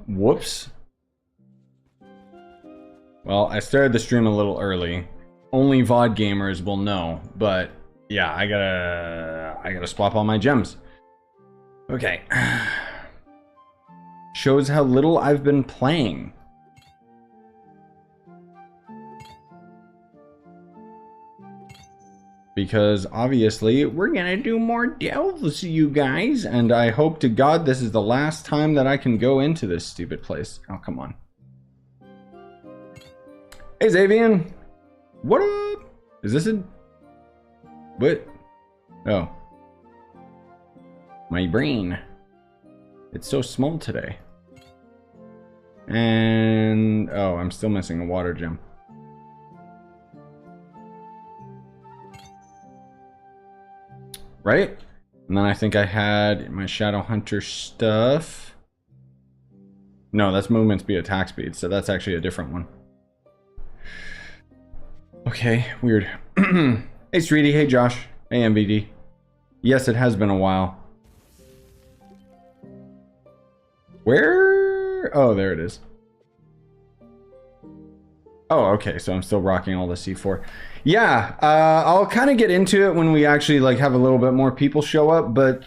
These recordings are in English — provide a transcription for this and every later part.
Whoops. Well, I started the stream a little early. Only VOD gamers will know, but yeah, I gotta swap all my gems. Okay. Shows how little I've been playing. Because obviously we're gonna do more delves, you guys, and I hope to God this is the last time that I can go into this stupid place. Oh, come on. Hey, Xavian. What up? Is this a... What? Oh. My brain. It's so small today. And... oh, I'm still missing a water gem. Right? And then I think I had my Shadow Hunter stuff. No, that's movement speed, attack speed, so that's actually a different one. Okay, weird. Hey, Streety. Hey, Josh. Hey, MVD. Yes, it has been a while. Where? Oh, there it is. Oh, okay, so I'm still rocking all the C4. Yeah, I'll kind of get into it when we actually like have a little bit more people show up, but...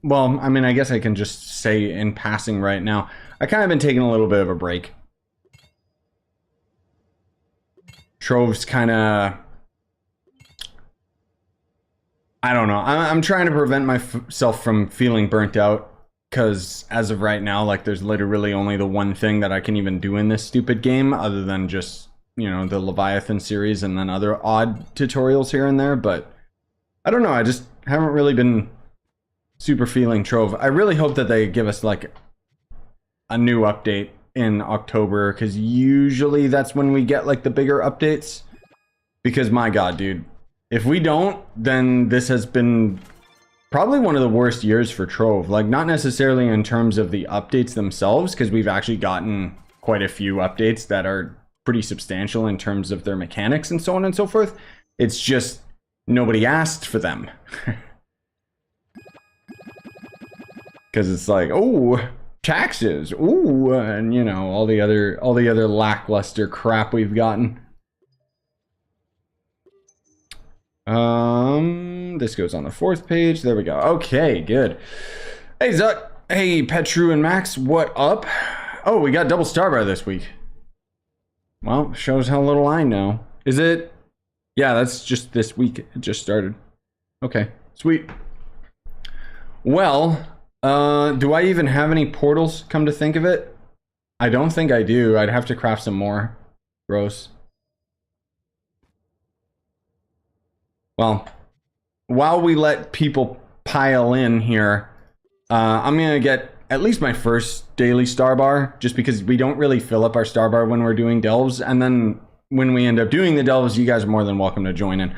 well, I mean, I guess I can just say in passing right now. I kind of been taking a little bit of a break. Trove's kind of... I don't know. I'm trying to prevent myself from feeling burnt out. Because as of right now, like, there's literally only the one thing that I can even do in this stupid game. Other than just, you know, the Leviathan series and then other odd tutorials here and there. But I don't know. I just haven't really been super feeling Trove. I really hope that they give us, like, a new update in October, because usually that's when we get like the bigger updates. Because my god, dude, if we don't, then this has been probably one of the worst years for Trove. Like, not necessarily in terms of the updates themselves, because we've actually gotten quite a few updates that are pretty substantial in terms of their mechanics and so on and so forth. It's just nobody asked for them. Because it's like, oh, taxes, ooh, and you know, all the other lackluster crap we've gotten. This goes on the 4th page. There we go. Okay, good. Hey, Zuck. Hey, Petru and Max, what up? Oh, we got double Starbar this week. Well, shows how little I know. Is it? Yeah, that's just this week. It just started. Okay, sweet. Well, do I even have any portals, come to think of it? I don't think I do. I'd have to craft some more. Gross. Well, while we let people pile in here, I'm going to get at least my first daily star bar, just because we don't really fill up our star bar when we're doing delves. And then when we end up doing the delves, you guys are more than welcome to join in.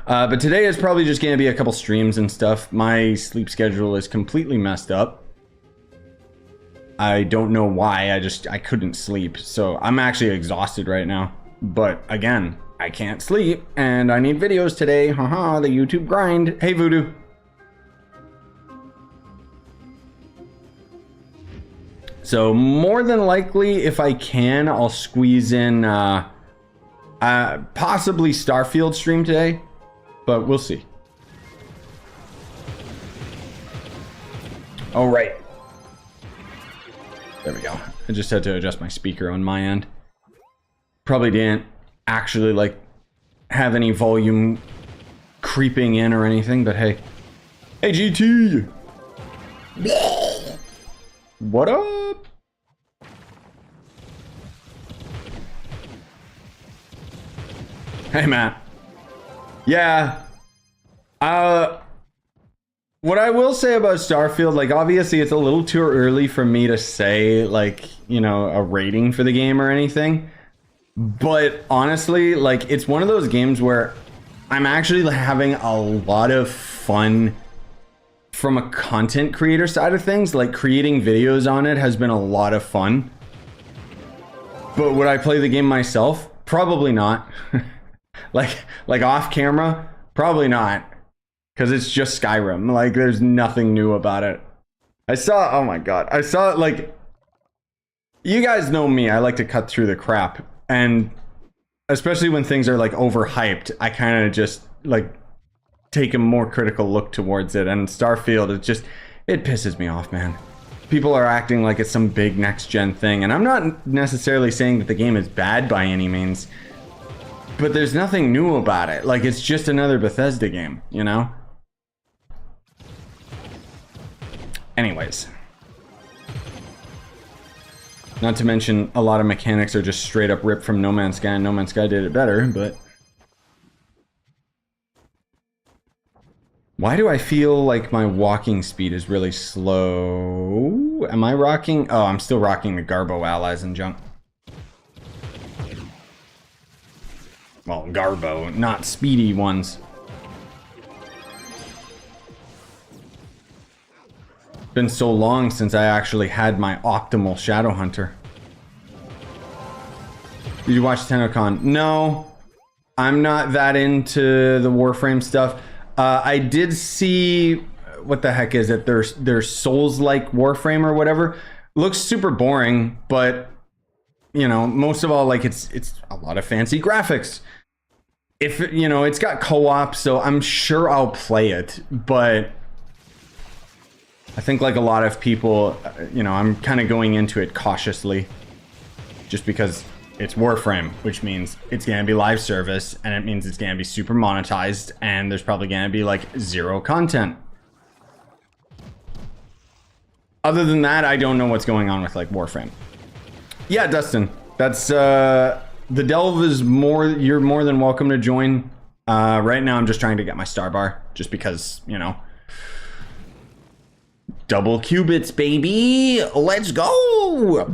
But today is probably just going to be a couple streams and stuff. My sleep schedule is completely messed up. I don't know why. I couldn't sleep. So I'm actually exhausted right now. But again, I can't sleep and I need videos today. Haha, the YouTube grind. Hey, Voodoo. So more than likely, if I can, I'll squeeze in possibly Starfield stream today. But we'll see. All right. There we go. I just had to adjust my speaker on my end. Probably didn't actually like have any volume creeping in or anything, but hey. Hey, GT! What up? Hey, Matt. Yeah. What I will say about Starfield, like, obviously it's a little too early for me to say, like, you know, a rating for the game or anything. But honestly, like, it's one of those games where I'm actually having a lot of fun from a content creator side of things. Like, creating videos on it has been a lot of fun. But would I play the game myself? Probably not. like off camera? Probably not. Because it's just Skyrim. Like, there's nothing new about it. I saw, oh my god. I saw, like, You guys know me. I like to cut through the crap. And especially when things are like overhyped, I kind of just like take a more critical look towards it. And Starfield, it pisses me off, man. People are acting like it's some big next gen thing. And I'm not necessarily saying that the game is bad by any means, but there's nothing new about it. Like, it's just another Bethesda game, you know? Anyways. Not to mention, a lot of mechanics are just straight up ripped from No Man's Sky, and No Man's Sky did it better, but... Why do I feel like my walking speed is really slow? Am I rocking? Oh, I'm still rocking the Garbo allies and junk. Well, Garbo, not speedy ones. Been so long since I actually had my optimal Shadowhunter. Did you watch TennoCon? No, I'm not that into the Warframe stuff. I did see, what the heck is it? There's Souls-like Warframe or whatever. Looks super boring, but you know, most of all, like it's a lot of fancy graphics. If you know, it's got co-op, so I'm sure I'll play it, but I think like a lot of people, you know, I'm kind of going into it cautiously just because it's Warframe, which means it's going to be live service and it means it's going to be super monetized and there's probably going to be like zero content. Other than that, I don't know what's going on with like Warframe. Yeah, Dustin, that's the delve is more, you're more than welcome to join. Right now I'm just trying to get my star bar just because, you know, double qubits, baby. Let's go.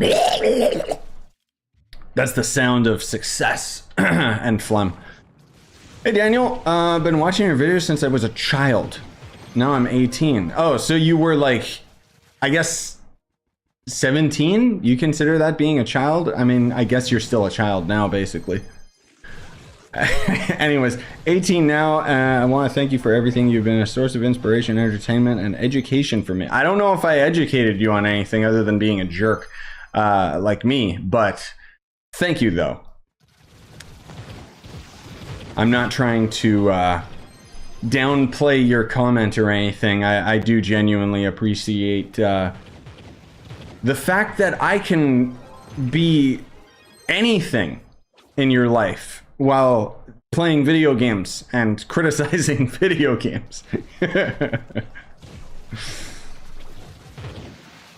That's the sound of success and phlegm. Hey, Daniel. Been watching your videos since I was a child. Now I'm 18. Oh, so you were like, I guess, 17? You consider that being a child? I mean, I guess you're still a child now, basically. Anyways, 18 now. I want to thank you for everything. You've been a source of inspiration, entertainment, and education for me. I don't know if I educated you on anything other than being a jerk like me, but thank you, though. I'm not trying to downplay your comment or anything. I do genuinely appreciate the fact that I can be anything in your life while playing video games and criticizing video games.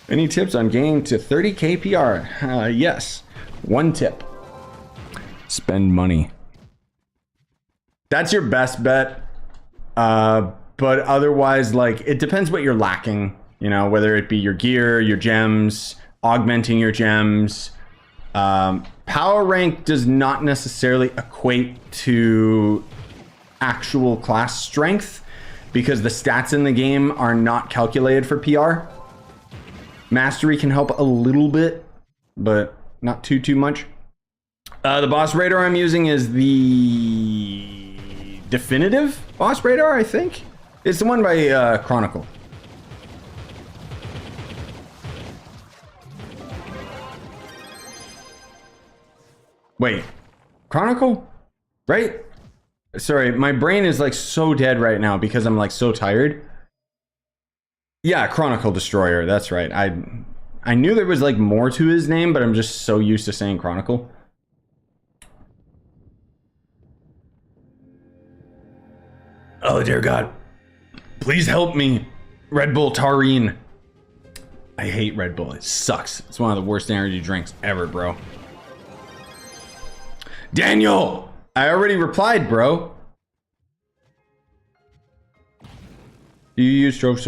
Any tips on getting to 30k PR? Yes. One tip. Spend money. That's your best bet. But otherwise, like, it depends what you're lacking. You know, whether it be your gear, your gems, augmenting your gems. Power rank does not necessarily equate to actual class strength because the stats in the game are not calculated for PR. Mastery can help a little bit, but not too much. The boss radar I'm using is the definitive boss radar, I think. It's the one by Chronicle. Wait, Chronicle? Right? Sorry, my brain is like so dead right now because I'm like so tired. Yeah, Chronicle Destroyer, that's right. I knew there was like more to his name, but I'm just so used to saying Chronicle. Oh dear God. Please help me. Red Bull Taurine. I hate Red Bull, it sucks. It's one of the worst energy drinks ever, bro. Daniel! I already replied, bro. Do you use Trove?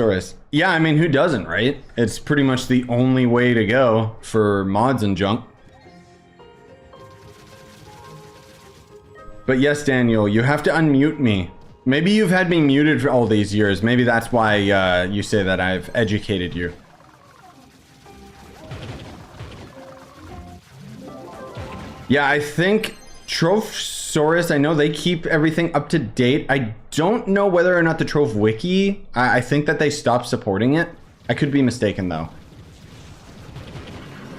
Yeah, I mean, who doesn't, right? It's pretty much the only way to go for mods and junk. But yes, Daniel, you have to unmute me. Maybe you've had me muted for all these years. Maybe that's why you say that I've educated you. Yeah, I think Trovesaurus, I know they keep everything up to date. I don't know whether or not the Trove Wiki, I think that they stopped supporting it. I could be mistaken though.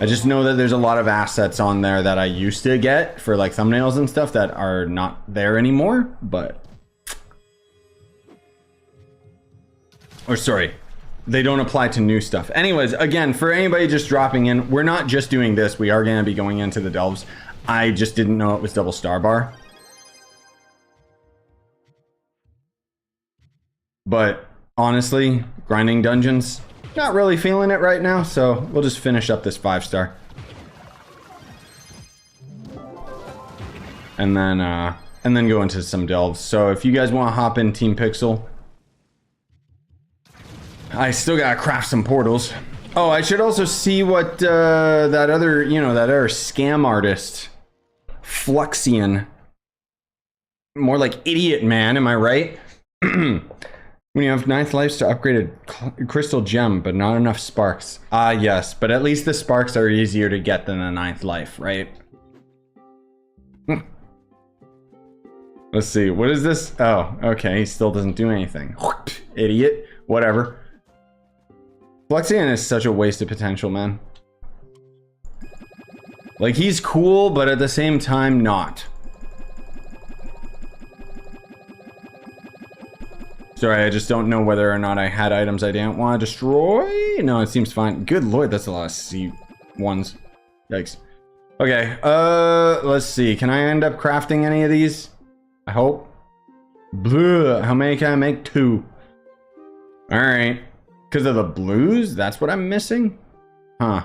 I just know that there's a lot of assets on there that I used to get for like thumbnails and stuff that are not there anymore, but... Or sorry, they don't apply to new stuff. Anyways, again, for anybody just dropping in, we're not just doing this. We are going to be going into the delves. I just didn't know it was double star bar. But honestly, grinding dungeons, not really feeling it right now, so we'll just finish up this 5-star. And then go into some delves. So if you guys want to hop in Team Pixel, I still gotta craft some portals. Oh, I should also see what that other, you know, that other scam artist, Flexian. More like idiot man, am I right? When you have 9th lives to upgrade a crystal gem, but not enough sparks. Ah, yes, but at least the sparks are easier to get than the 9th life, right? Let's see, what is this? Oh, okay, he still doesn't do anything. Idiot, whatever. Flexian is such a waste of potential, man. Like, he's cool, but at the same time, not. Sorry, I just don't know whether or not I had items I didn't want to destroy. No, it seems fine. Good lord, that's a lot of C1s. Yikes. Okay, let's see. Can I end up crafting any of these? I hope. Blah. How many can I make? 2. Alright. Because of the blues? That's what I'm missing? Huh.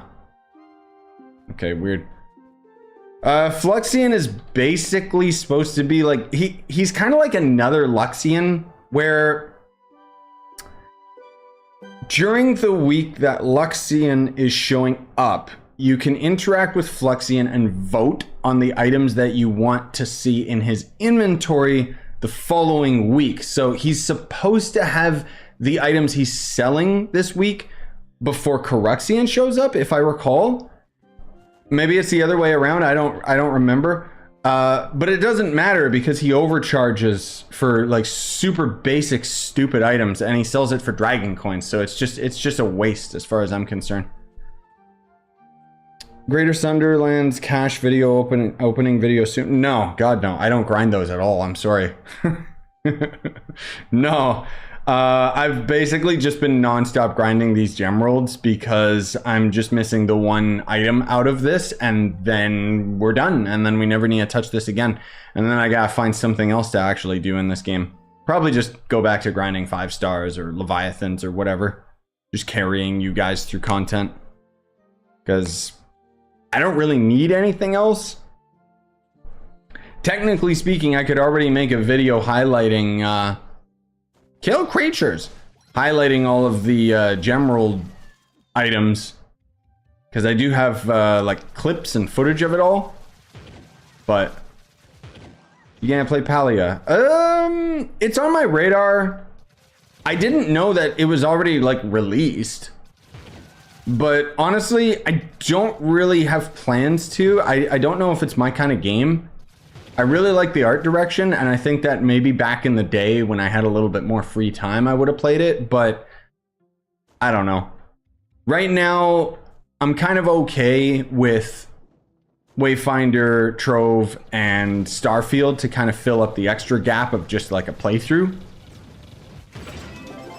Okay, weird. Flexian is basically supposed to be like... He's kind of like another Luxian, where... During the week that Luxian is showing up, you can interact with Flexian and vote on the items that you want to see in his inventory the following week. So he's supposed to have the items he's selling this week before Caruxian shows up, if I recall. Maybe it's the other way around. I don't remember. But it doesn't matter because he overcharges for like super basic stupid items and he sells it for dragon coins. So it's just a waste as far as I'm concerned. Greater Sunderland's cash video opening video soon. No, God no. I don't grind those at all. I'm sorry. No. I've basically just been non-stop grinding these gem worlds because I'm just missing the one item out of this and then we're done and then we never need to touch this again. And then I gotta find something else to actually do in this game. Probably just go back to grinding 5 stars or Leviathans or whatever. Just carrying you guys through content. Because I don't really need anything else. Technically speaking, I could already make a video highlighting kill creatures, highlighting all of the Gemerald items, because I do have like clips and footage of it all. But you gonna play Palia? It's on my radar. I didn't know that it was already like released, but honestly, I don't really have plans to. I don't know if it's my kind of game. I really like the art direction, and I think that maybe back in the day when I had a little bit more free time, I would have played it, but I don't know. Right now, I'm kind of okay with Wayfinder, Trove, and Starfield to kind of fill up the extra gap of just like a playthrough.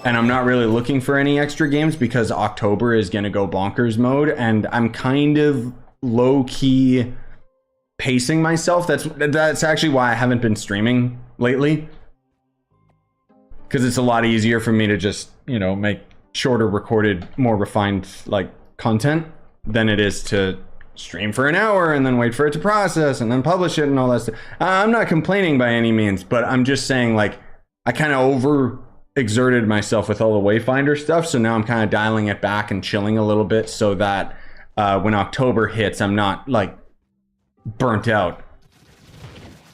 And I'm not really looking for any extra games because October is going to go bonkers mode, and I'm kind of low-key pacing myself. That's actually why I haven't been streaming lately, because it's a lot easier for me to just, you know, make shorter recorded, more refined like content than it is to stream for an hour and then wait for it to process and then publish it and all that stuff. I'm not complaining by any means, but I'm just saying, like, I kind of over exerted myself with all the Wayfinder stuff, so now I'm kind of dialing it back and chilling a little bit so that when October hits, I'm not like burnt out.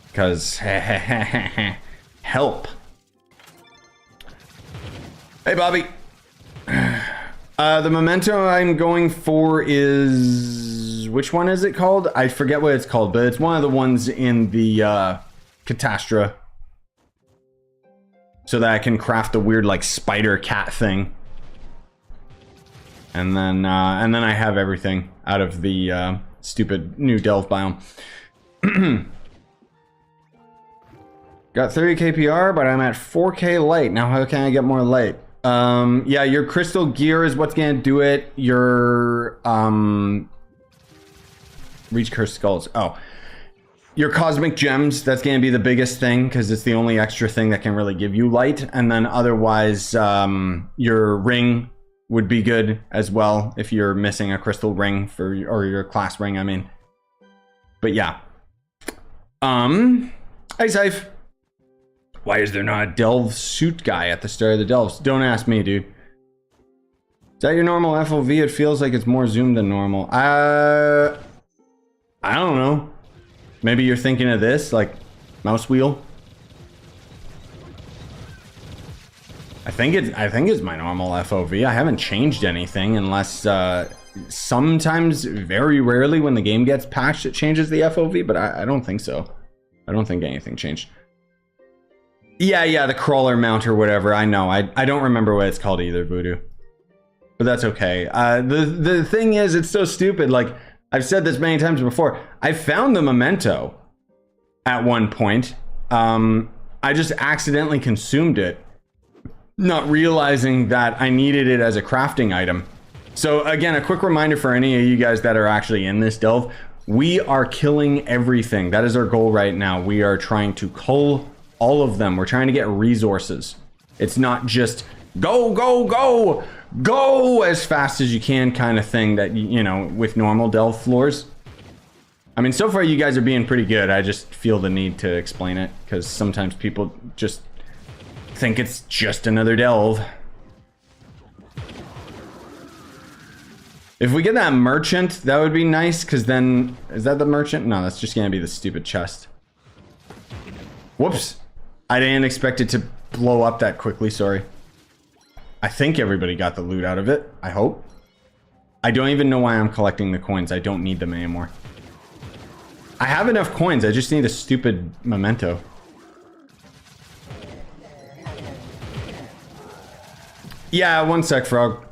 Because help. Hey Bobby. The memento I'm going for is, which one is it called? I forget what it's called, but it's one of the ones in the catastra, so that I can craft the weird like spider cat thing. And then I have everything. out of the stupid new delve biome. Got 30 KPR, but I'm at 4K light. Now how can I get more light? Yeah, your crystal gear is what's gonna do it. Your reach cursed skulls. Oh, your cosmic gems, that's gonna be the biggest thing because it's the only extra thing that can really give you light. And then otherwise, your ring would be good as well if you're missing a crystal ring for, or your class ring, I mean. But yeah. Hey Safe. Why is there not a delve suit guy at the start of the delves? Don't ask me, dude. Is that your normal FOV? It feels like it's more zoomed than normal. I don't know. Maybe you're thinking of this, like mouse wheel. I think it's my normal FOV. I haven't changed anything unless sometimes, very rarely, when the game gets patched, it changes the FOV. But I don't think so. I don't think anything changed. Yeah, the crawler mount or whatever. I know. I don't remember what it's called either, Voodoo. But that's okay. The thing is, it's so stupid. Like, I've said this many times before. I found the memento at one point. I just accidentally consumed it, not realizing that I needed it as a crafting item. So again, a quick reminder for any of you guys that are actually in this delve. We are killing everything. That is our goal right now. We are trying to cull all of them. We're trying to get resources. It's not just go, go, go, go as fast as you can kind of thing that, you know, with normal delve floors. I mean, so far you guys are being pretty good. I just feel the need to explain it because sometimes people just think it's just another delve. If we get that merchant, that would be nice, because then... Is that the merchant? No, that's just going to be the stupid chest. Whoops. I didn't expect it to blow up that quickly, sorry. I think everybody got the loot out of it, I hope. I don't even know why I'm collecting the coins. I don't need them anymore. I have enough coins, I just need a stupid memento. Yeah, one sec, Frog.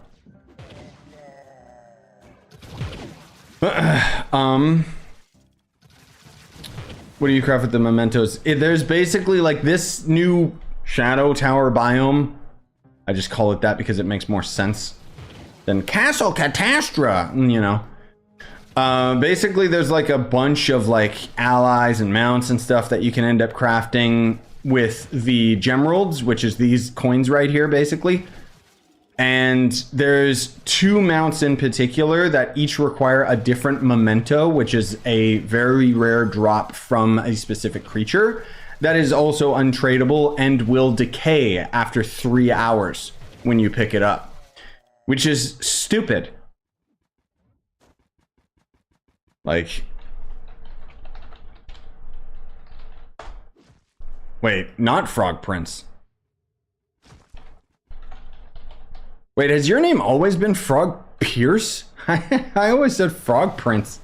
What do you craft with the mementos? There's basically like this new shadow tower biome. I just call it that because it makes more sense than castle catastra, you know. Basically there's like a bunch of like allies and mounts and stuff that you can end up crafting with the gemeralds, which is these coins right here basically. And there's two mounts in particular that each require a different memento, which is a very rare drop from a specific creature that is also untradeable and will decay after 3 hours when you pick it up, which is stupid. Like, wait, not Frog Prince. Wait, has your name always been Frog Pierce? I always said Frog Prince.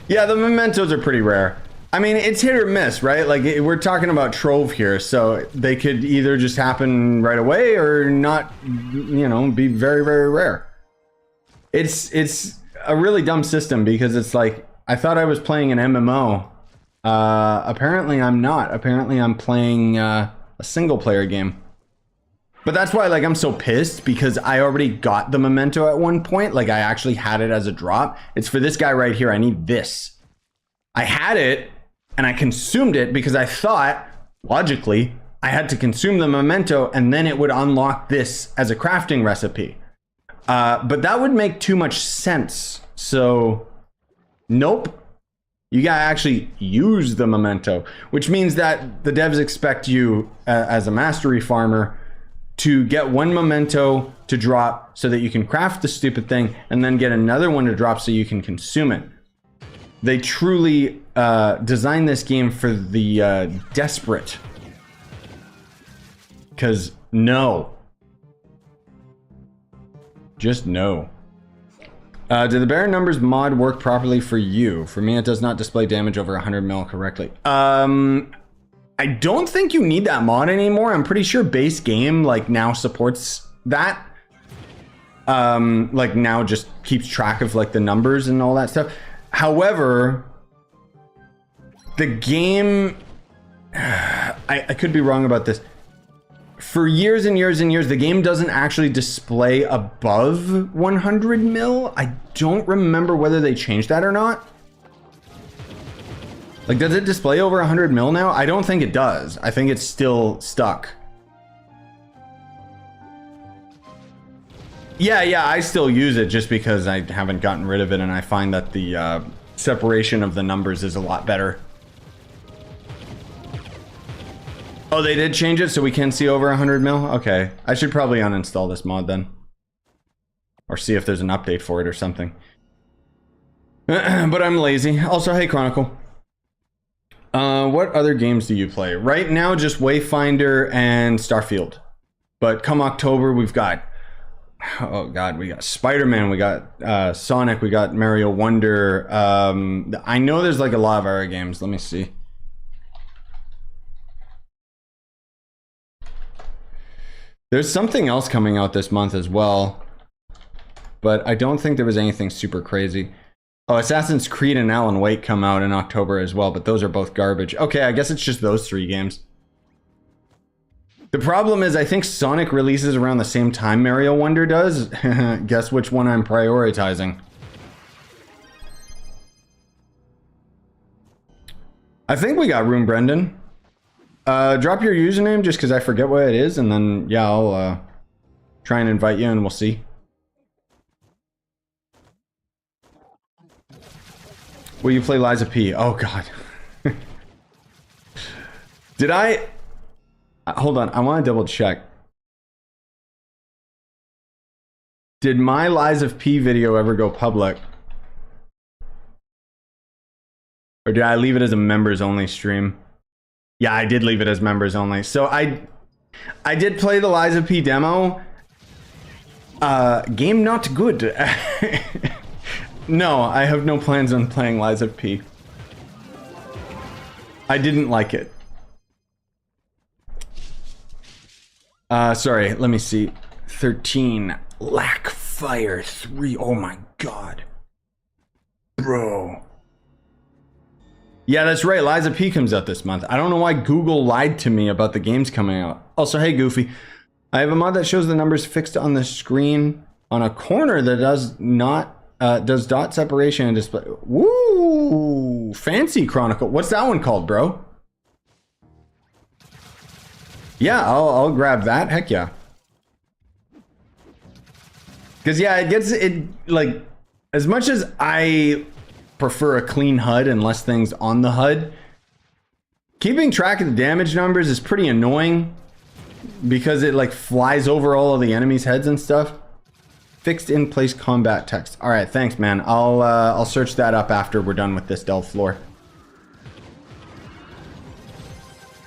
Yeah, the mementos are pretty rare. I mean, it's hit or miss, right? Like, we're talking about Trove here, so they could either just happen right away or not, you know, be very, very rare. It's a really dumb system because it's like, I thought I was playing an MMO. Apparently I'm not. Apparently I'm playing a single player game. But that's why, like, I'm so pissed because I already got the memento at one point. Like, I actually had it as a drop. It's for this guy right here. I need this. I had it and I consumed it because I thought, logically, I had to consume the memento and then it would unlock this as a crafting recipe. But that would make too much sense. So, nope. You gotta actually use the memento, which means that the devs expect you as a mastery farmer to get one memento to drop so that you can craft the stupid thing and then get another one to drop so you can consume it. They truly designed this game for the desperate. Because no. Just no. Did the Baron Numbers mod work properly for you? For me, it does not display damage over 100 mil correctly. I don't think you need that mod anymore. I'm pretty sure base game like now supports that. like now just keeps track of like the numbers and all that stuff. However, the game, I could be wrong about this. For years and years and years, the game doesn't actually display above 100 mil. I don't remember whether they changed that or not. Like, does it display over 100 mil now? I don't think it does. I think it's still stuck. Yeah, I still use it just because I haven't gotten rid of it, and I find that the separation of the numbers is a lot better. Oh, they did change it so we can see over 100 mil? Okay. I should probably uninstall this mod then. Or see if there's an update for it or something. But I'm lazy. Also, hey, Chronicle. What other games do you play? Right now, just Wayfinder and Starfield. But come October, we've got... Oh, God. We got Spider-Man. We got Sonic. We got Mario Wonder. I know there's like a lot of other games. Let me see. There's something else coming out this month as well, but I don't think there was anything super crazy. Oh, Assassin's Creed and Alan Wake come out in October as well, but those are both garbage. Okay, I guess it's just those 3 games. The problem is I think Sonic releases around the same time Mario Wonder does. Guess which one I'm prioritizing. I think we got room, Brendan. Drop your username just because I forget what it is, and then, yeah, I'll try and invite you and we'll see. Will you play Liza P? Oh, God. Did I... Hold on, I want to double check. Did my Liza P video ever go public? Or did I leave it as a members only stream? Yeah, I did leave it as members only. So I did play the Liza P demo. Game not good. No, I have no plans on playing Liza P. I didn't like it. Sorry, let me see. 13. Lack Fire 3. Oh my God. Bro. Yeah, that's right. Liza P comes out this month. I don't know why Google lied to me about the games coming out. Also, hey, Goofy. I have a mod that shows the numbers fixed on the screen on a corner that does not does dot separation and display. Woo! Fancy Chronicle. What's that one called, bro? Yeah, I'll grab that. Heck yeah. Because yeah, it like as much as I prefer a clean HUD and less things on the HUD, keeping track of the damage numbers is pretty annoying because it like flies over all of the enemies' heads and stuff. Fixed in place combat text. All right, thanks, man. I'll search that up after we're done with this delve floor.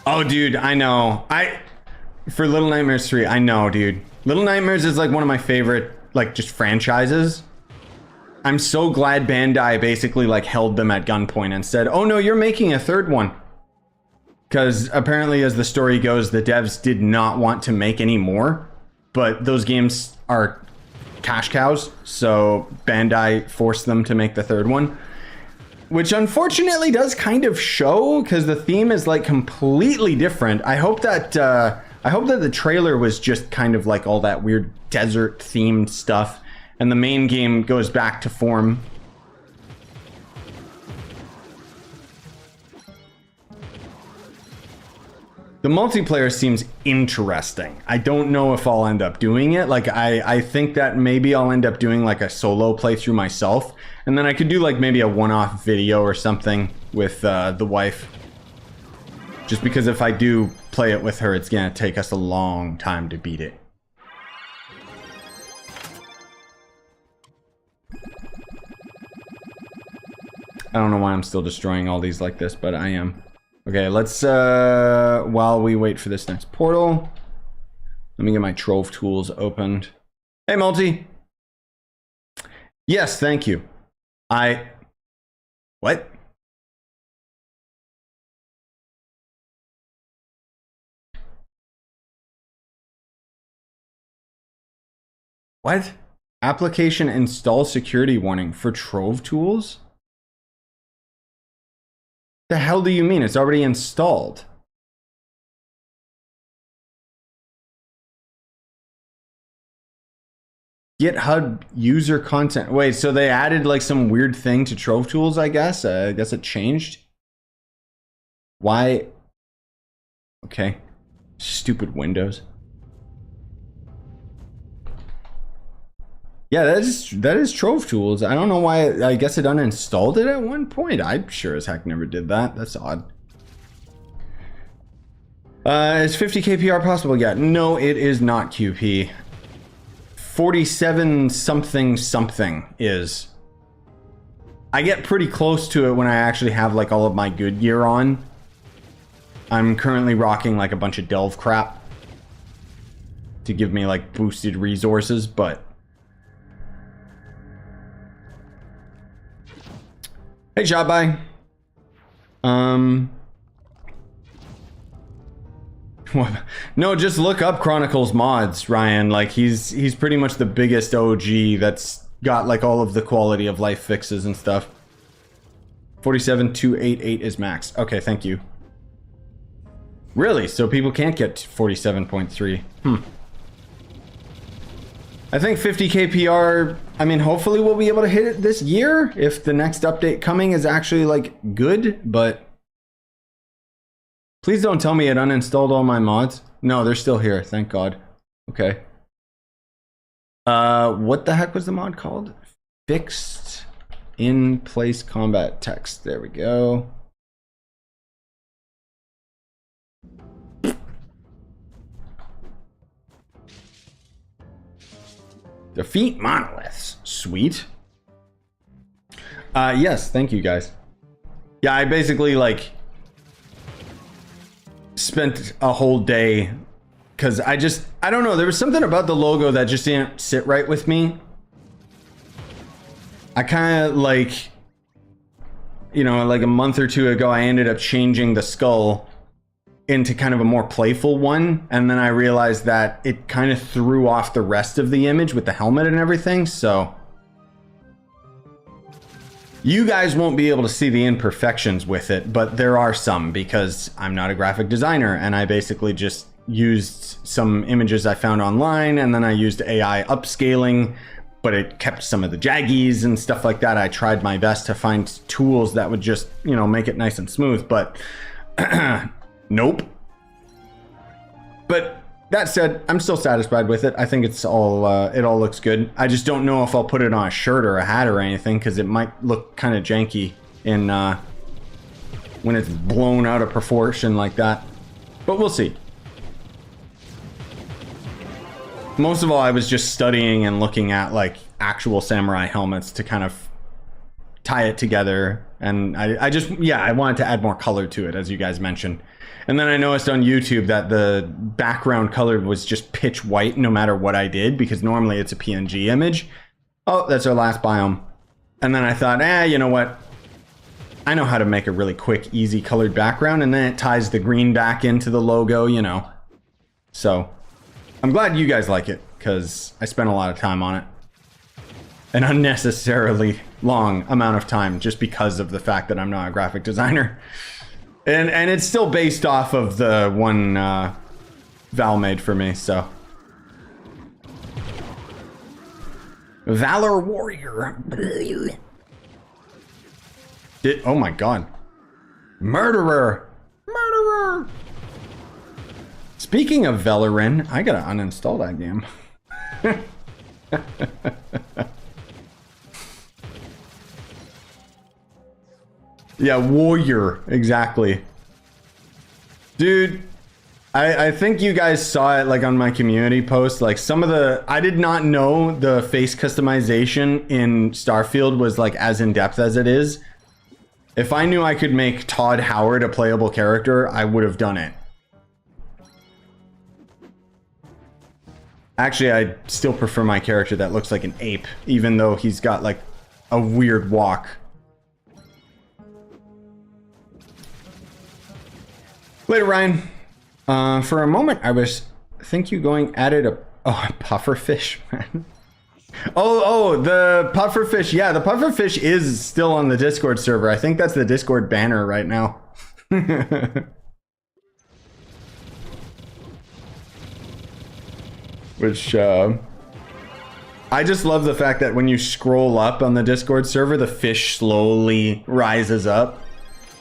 Oh, dude, I know. For Little Nightmares 3, I know, dude. Little Nightmares is like one of my favorite like just franchises. I'm so glad Bandai basically like held them at gunpoint and said, "Oh no, you're making a 3rd one." Because apparently, as the story goes, the devs did not want to make any more, but those games are cash cows, so Bandai forced them to make the 3rd one, which unfortunately does kind of show because the theme is like completely different. I hope that the trailer was just kind of like all that weird desert themed stuff, and the main game goes back to form. The multiplayer seems interesting. I don't know if I'll end up doing it. Like, I think that maybe I'll end up doing like a solo playthrough myself, and then I could do like maybe a one-off video or something with the wife. Just because if I do play it with her, it's gonna take us a long time to beat it. I don't know why I'm still destroying all these like this, but I am. Okay, let's, while we wait for this next portal, let me get my Trove tools opened. Hey, Multi. Yes, thank you. What? What? Application install security warning for Trove tools? The hell do you mean? It's already installed. GitHub user content. Wait, so they added like some weird thing to Trove tools, I guess? I guess it changed. Why? Okay. Stupid Windows. Yeah, that is Trove tools. I don't know why. I guess it uninstalled it at one point. I sure as heck never did that. That's odd. Is 50 kpr possible yet? No, it is not, QP. 47 something something is. I get pretty close to it when I actually have like all of my good gear on. I'm currently rocking like a bunch of delve crap to give me like boosted resources, but hey, Shabai. No, just look up Chronicles mods, Ryan. Like he's pretty much the biggest OG that's got like all of the quality of life fixes and stuff. 47288 is max. Okay, thank you. Really? So people can't get 47.3. I think 50 kpr, I mean, hopefully we'll be able to hit it this year if the next update coming is actually like good, but please don't tell me it uninstalled all my mods. No, they're still here, thank God. Okay. What the heck was the mod called? Fixed in place combat text. There we go. Defeat monoliths. Sweet. Yes, thank you guys. Yeah, I basically like spent a whole day because I don't know, there was something about the logo that just didn't sit right with me. I kind of like, you know, like a month or two ago I ended up changing the skull into kind of a more playful one, and then I realized that it kind of threw off the rest of the image with the helmet and everything. So you guys won't be able to see the imperfections with it, but there are some because I'm not a graphic designer, and I basically just used some images I found online, and then I used AI upscaling, but it kept some of the jaggies and stuff like that. I tried my best to find tools that would just, you know, make it nice and smooth, but nope. But that said, I'm still satisfied with it. I think it's all, it all looks good. I just don't know if I'll put it on a shirt or a hat or anything, because it might look kind of janky in, when it's blown out of proportion like that. But we'll see. Most of all, I was just studying and looking at like actual samurai helmets to kind of tie it together. And I just, yeah, I wanted to add more color to it, as you guys mentioned. And then I noticed on YouTube that the background color was just pitch white no matter what I did, because normally it's a PNG image. Oh, that's our last biome. And then I thought, you know what? I know how to make a really quick, easy colored background, and then it ties the green back into the logo, you know. So I'm glad you guys like it, because I spent a lot of time on it. An unnecessarily long amount of time, just because of the fact that I'm not a graphic designer. And it's still based off of the one Val made for me, so. Valor Warrior. Oh my God. Murderer. Murderer. Speaking of Valorant, I gotta uninstall that game. Yeah, warrior, exactly. Dude, I think you guys saw it like on my community post. Like some of the, I did not know the face customization in Starfield was like as in-depth as it is. If I knew I could make Todd Howard a playable character, I would have done it. Actually, I still prefer my character that looks like an ape, even though he's got like a weird walk. Later, Ryan. For a moment, I was think you going added a puffer fish, man. Oh, the pufferfish. Yeah, the pufferfish is still on the Discord server. I think that's the Discord banner right now. Which, I just love the fact that when you scroll up on the Discord server, the fish slowly rises up.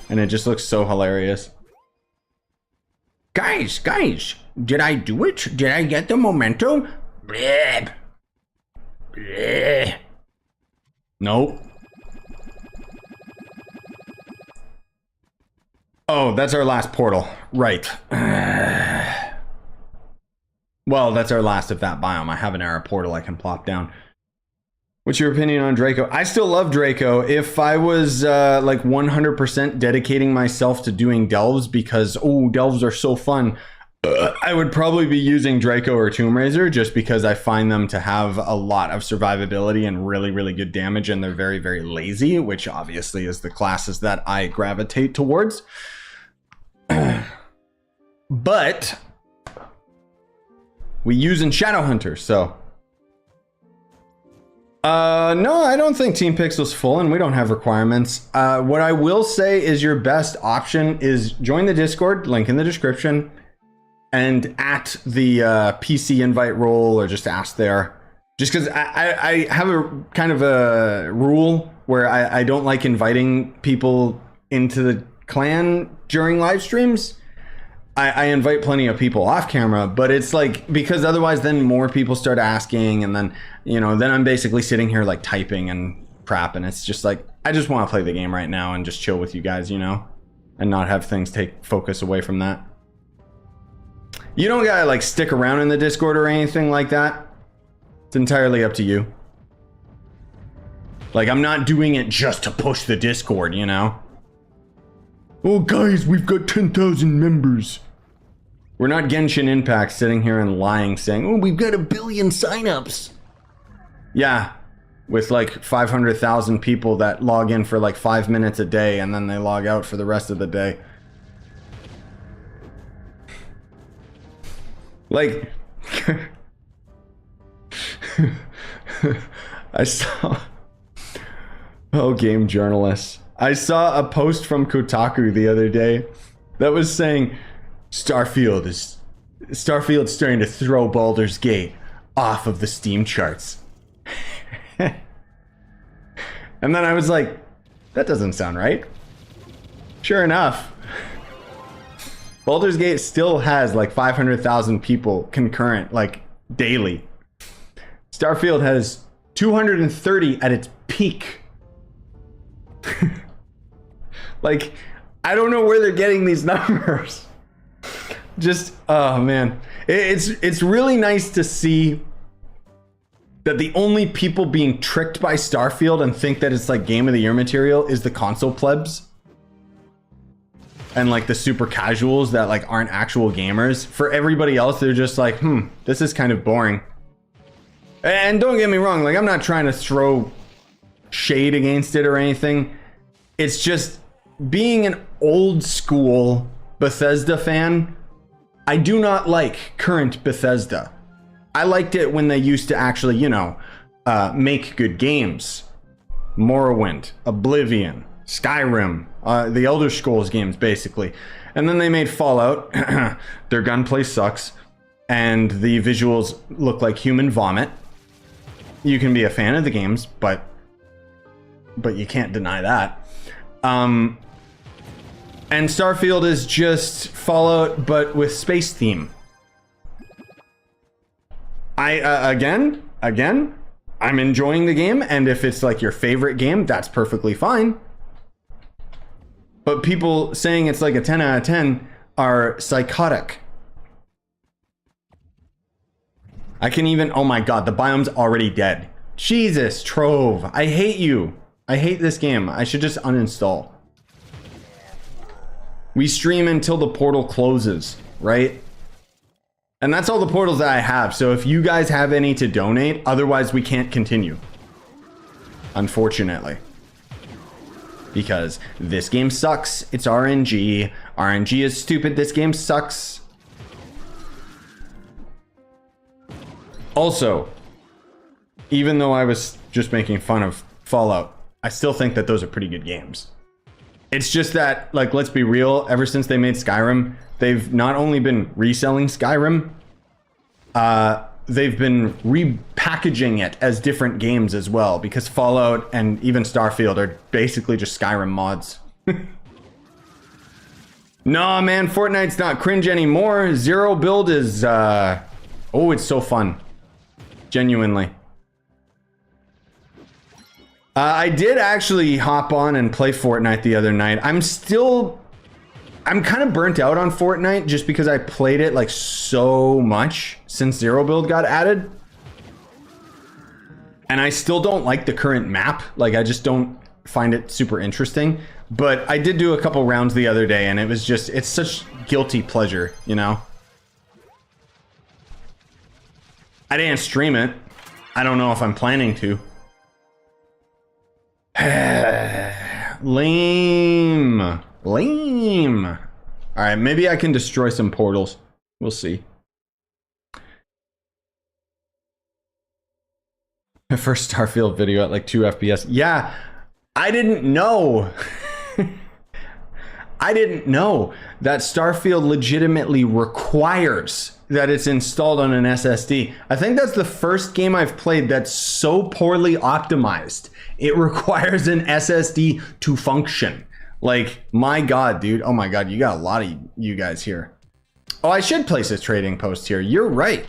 And it just looks so hilarious. Guys, did I do it? Did I get the memento? Bleh. Bleh. Nope. Oh, that's our last portal. Right. Well, that's our last of that biome. I have an error portal I can plop down. What's your opinion on Draco? I still love Draco. If I was like 100% dedicating myself to doing delves because, oh, delves are so fun, I would probably be using Draco or Tomb Raiser just because I find them to have a lot of survivability and really, really good damage, and they're very, very lazy, which obviously is the classes that I gravitate towards. But we use in Shadowhunter, so... no, I don't think Team Pixel's full and we don't have requirements. What I will say is your best option is join the Discord, link in the description, and at the PC invite role, or just ask there. Just because I have a kind of a rule where I don't like inviting people into the clan during live streams. I invite plenty of people off camera, but it's like, because otherwise then more people start asking, and then, you know, then I'm basically sitting here like typing and crap, and it's just like, I just want to play the game right now and just chill with you guys, you know, and not have things take focus away from that. You don't gotta like stick around in the Discord or anything like that. It's entirely up to you. Like, I'm not doing it just to push the Discord, you know? Oh guys, we've got 10,000 members. We're not Genshin Impact sitting here and lying saying, oh, we've got 1 billion signups. Yeah, with like 500,000 people that log in for like 5 minutes a day and then they log out for the rest of the day. Like, I saw, oh, game journalists. I saw a post from Kotaku the other day that was saying Starfield's starting to throw Baldur's Gate off of the Steam charts. And then I was like, that doesn't sound right. Sure enough, Baldur's Gate still has like 500,000 people concurrent, like daily. Starfield has 230 at its peak. Like, I don't know where they're getting these numbers. Just, oh man, it's really nice to see that the only people being tricked by Starfield and think that it's like Game of the Year material is the console plebs and like the super casuals that like aren't actual gamers. For everybody else, they're just like, this is kind of boring. And don't get me wrong, like, I'm not trying to throw shade against it or anything. It's just, being an old school Bethesda fan, I do not like current Bethesda. I liked it when they used to actually, you know, make good games. Morrowind, Oblivion, Skyrim, the Elder Scrolls games, basically. And then they made Fallout. Their gunplay sucks, and the visuals look like human vomit. You can be a fan of the games, but you can't deny that. And Starfield is just Fallout, but with space theme. Again, I'm enjoying the game, and if it's like your favorite game, that's perfectly fine. But people saying it's like a 10 out of 10 are psychotic. I can even, oh my god, the biome's already dead. Jesus, Trove, I hate you. I hate this game. I should just uninstall. We stream until the portal closes, right? And that's all the portals that I have. So if you guys have any to donate, otherwise we can't continue. Unfortunately. Because this game sucks. It's RNG. RNG is stupid. This game sucks. Also, even though I was just making fun of Fallout, I still think that those are pretty good games. It's just that, like, let's be real, ever since they made Skyrim, they've not only been reselling Skyrim, they've been repackaging it as different games as well, because Fallout and even Starfield are basically just Skyrim mods. Nah, man, Fortnite's not cringe anymore. Zero build is, oh, it's so fun. Genuinely. I did actually hop on and play Fortnite the other night. I'm kind of burnt out on Fortnite just because I played it like so much since Zero Build got added. And I still don't like the current map. Like, I just don't find it super interesting. But I did do a couple rounds the other day, and it was just, it's such guilty pleasure, you know? I didn't stream it. I don't know if I'm planning to. Lame. Lame. All right, maybe I can destroy some portals. We'll see. My first Starfield video at like 2 FPS. Yeah, I didn't know. I didn't know that Starfield legitimately requires that it's installed on an SSD. I think that's the first game I've played that's so poorly optimized. It requires an SSD to function. Like, my God, dude. Oh my God, you got a lot of you guys here. Oh, I should place a trading post here. You're right.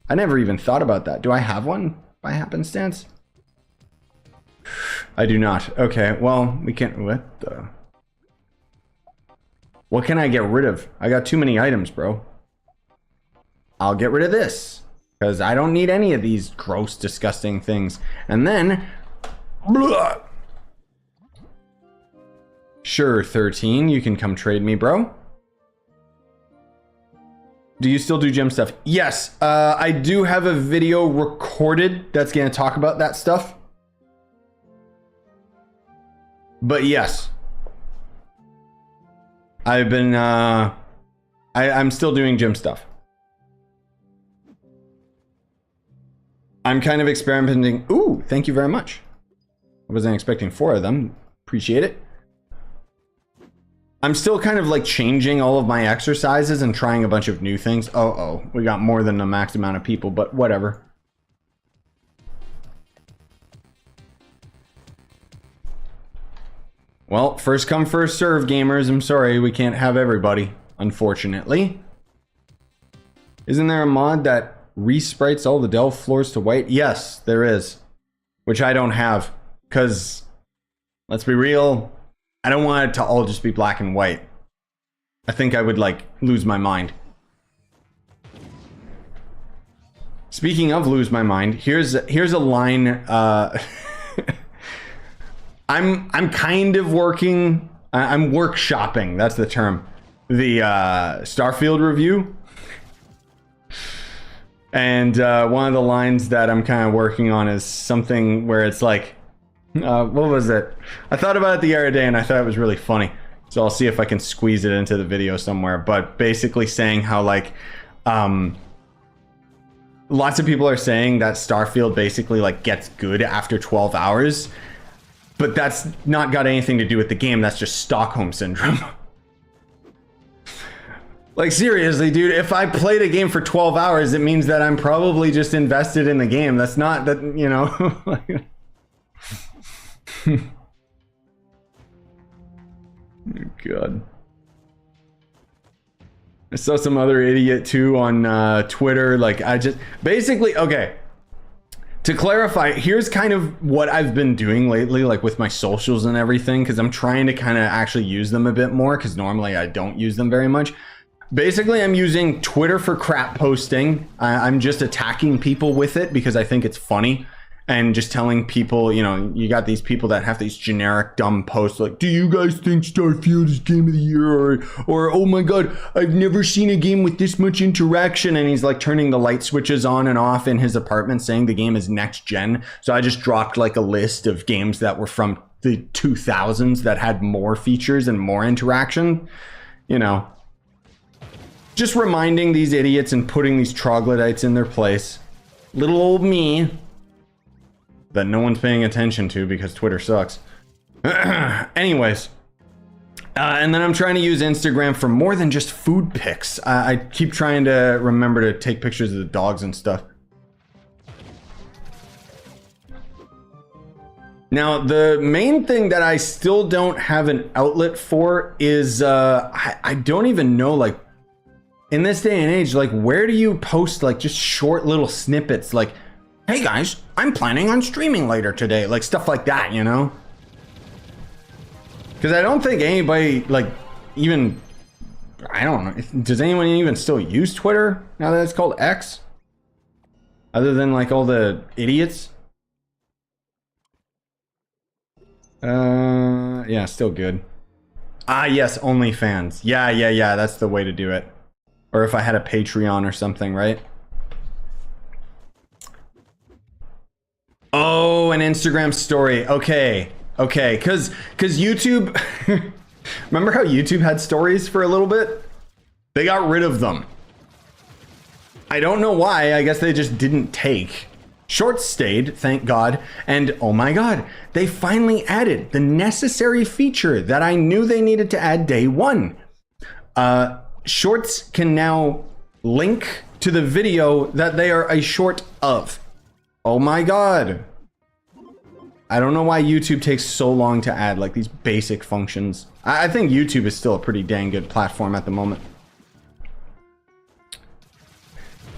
I never even thought about that. Do I have one by happenstance? I do not. Okay, well, we can't... What the... What can I get rid of? I got too many items, bro. I'll get rid of this, because I don't need any of these gross, disgusting things. And then... Blah. Sure, 13, you can come trade me, bro. Do you still do gem stuff? Yes, I do have a video recorded that's going to talk about that stuff. But yes. I've been, I'm still doing gym stuff. I'm kind of experimenting. Ooh, thank you very much. I wasn't expecting 4 of them. Appreciate it. I'm still kind of like changing all of my exercises and trying a bunch of new things. Oh, we got more than the max amount of people, but whatever. Well, first come, first serve, gamers. I'm sorry, we can't have everybody, unfortunately. Isn't there a mod that re-sprites all the delve floors to white? Yes, there is. Which I don't have, because, let's be real, I don't want it to all just be black and white. I think I would, like, lose my mind. Speaking of lose my mind, here's a line, I'm kind of working, I'm workshopping, that's the term, the Starfield review. And one of the lines that I'm kind of working on is something where it's like, what was it? I thought about it the other day and I thought it was really funny. So I'll see if I can squeeze it into the video somewhere. But basically saying how, like, lots of people are saying that Starfield basically, like, gets good after 12 hours. But that's not got anything to do with the game. That's just Stockholm Syndrome. Like, seriously, dude, if I played a game for 12 hours, it means that I'm probably just invested in the game. That's not that, you know. Oh, God. I saw some other idiot too on Twitter. Like, I just basically, okay. To clarify, here's kind of what I've been doing lately, like with my socials and everything, because I'm trying to kind of actually use them a bit more, because normally I don't use them very much. Basically, I'm using Twitter for crap posting. I'm just attacking people with it because I think it's funny. And just telling people, you know, you got these people that have these generic dumb posts like, do you guys think Starfield is game of the year? Or oh my God, I've never seen a game with this much interaction. And he's like turning the light switches on and off in his apartment saying the game is next gen. So I just dropped like a list of games that were from the 2000s that had more features and more interaction. You know, just reminding these idiots and putting these troglodytes in their place. Little old me. that no one's paying attention to because Twitter sucks. Anyways, and then I'm trying to use Instagram for more than just food pics. I keep trying to remember to take pictures of the dogs and stuff. Now, the main thing that I still don't have an outlet for is, I don't even know, like, in this day and age, like, where do you post, like, just short little snippets, like, hey guys, I'm planning on streaming later today, like, stuff like that, you know? Because I don't think anybody, like, even, I don't know, does anyone even still use Twitter now that it's called X? Other than, like, all the idiots? Yeah, still good. Ah, yes, OnlyFans. Yeah, that's the way to do it. Or if I had a Patreon or something, right? Oh, an Instagram story. Okay, because YouTube... Remember how YouTube had stories for a little bit? They got rid of them. I don't know why. I guess they just didn't take. Shorts stayed, thank God, and oh my God, they finally added the necessary feature that I knew they needed to add day one. Shorts can now link to the video that they are a short of. Oh my God. I don't know why YouTube takes so long to add like these basic functions. I think YouTube is still a pretty dang good platform at the moment.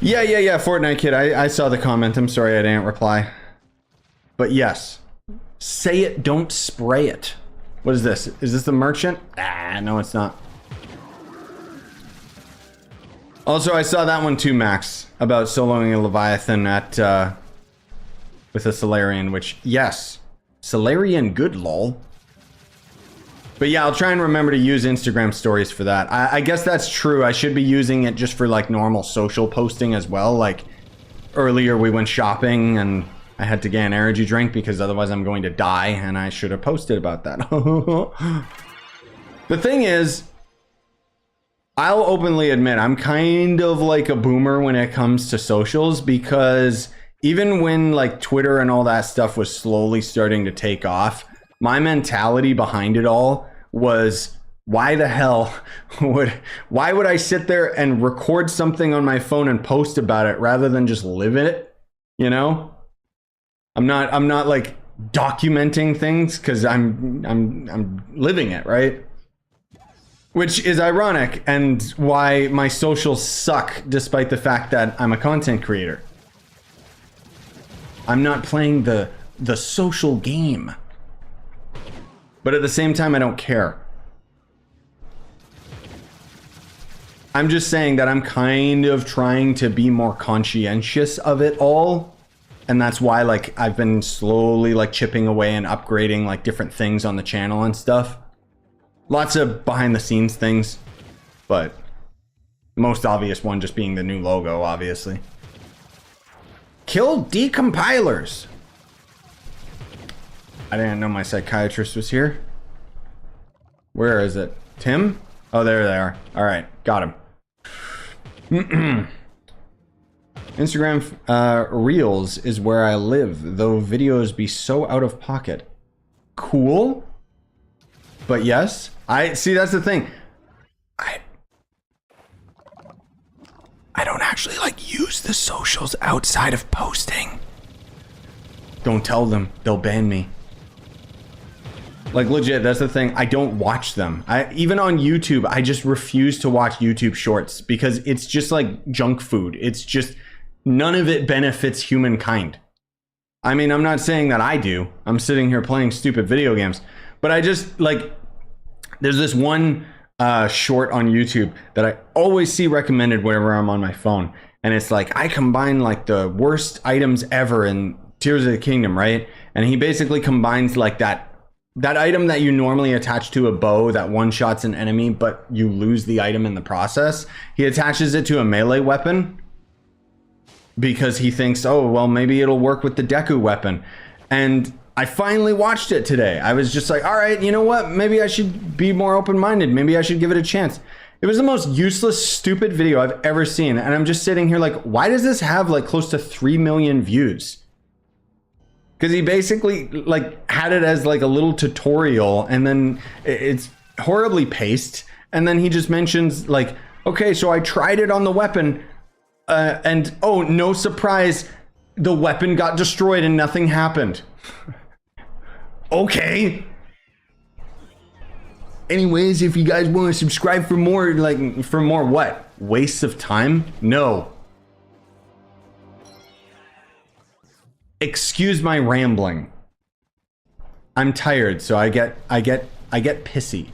Yeah, Fortnite kid, I saw the comment. I'm sorry I didn't reply. But yes, say it, don't spray it. What is this? Is this the merchant? Ah, no, it's not. Also, I saw that one too, Max, about soloing a Leviathan at, with a Solarian, which, yes, Solarian good, lol. But yeah, I'll try and remember to use Instagram stories for that. I guess that's true. I should be using it just for like normal social posting as well. Like earlier we went shopping and I had to get an energy drink because otherwise I'm going to die, and I should have posted about that. The thing is, I'll openly admit I'm kind of like a boomer when it comes to socials, because even when like Twitter and all that stuff was slowly starting to take off, my mentality behind it all was, why the hell why would I sit there and record something on my phone and post about it rather than just live it? You know? I'm not like documenting things because I'm living it, right? Which is ironic, and why my socials suck despite the fact that I'm a content creator. I'm not playing the social game. But at the same time, I don't care. I'm just saying that I'm kind of trying to be more conscientious of it all. And that's why, like, I've been slowly, like, chipping away and upgrading, like, different things on the channel and stuff. Lots of behind-the-scenes things. But most obvious one just being the new logo, obviously. Kill decompilers. I didn't know my psychiatrist was here. Where is it? Tim? Oh, there they are. All right, got him. Instagram Reels is where I live, though videos be so out of pocket. Cool. But yes, I see, that's the thing. I don't actually like use the socials outside of posting. Don't tell them, they'll ban me. Like, legit, that's the thing. I don't watch them. Even on YouTube, I just refuse to watch YouTube shorts because it's just like junk food. It's just, none of it benefits humankind. I mean, I'm not saying that I do. I'm sitting here playing stupid video games. But I just, like, there's this one short on YouTube that I always see recommended whenever I'm on my phone. And it's like, I combine, like, the worst items ever in Tears of the Kingdom, right? And he basically combines, like, that item that you normally attach to a bow that one-shots an enemy, but you lose the item in the process. He attaches it to a melee weapon because he thinks, oh, well, maybe it'll work with the Deku weapon. And I finally watched it today. I was just like, all right, you know what? Maybe I should be more open-minded. Maybe I should give it a chance. It was the most useless, stupid video I've ever seen. And I'm just sitting here like, why does this have like close to 3 million views? Because he basically like had it as like a little tutorial, and then it's horribly paced, and then he just mentions like, okay, so I tried it on the weapon, and oh, no surprise, the weapon got destroyed and nothing happened. Okay. Anyways, if you guys want to subscribe for more, like, for more what? Wastes of time? No. Excuse my rambling. I'm tired, so I get pissy.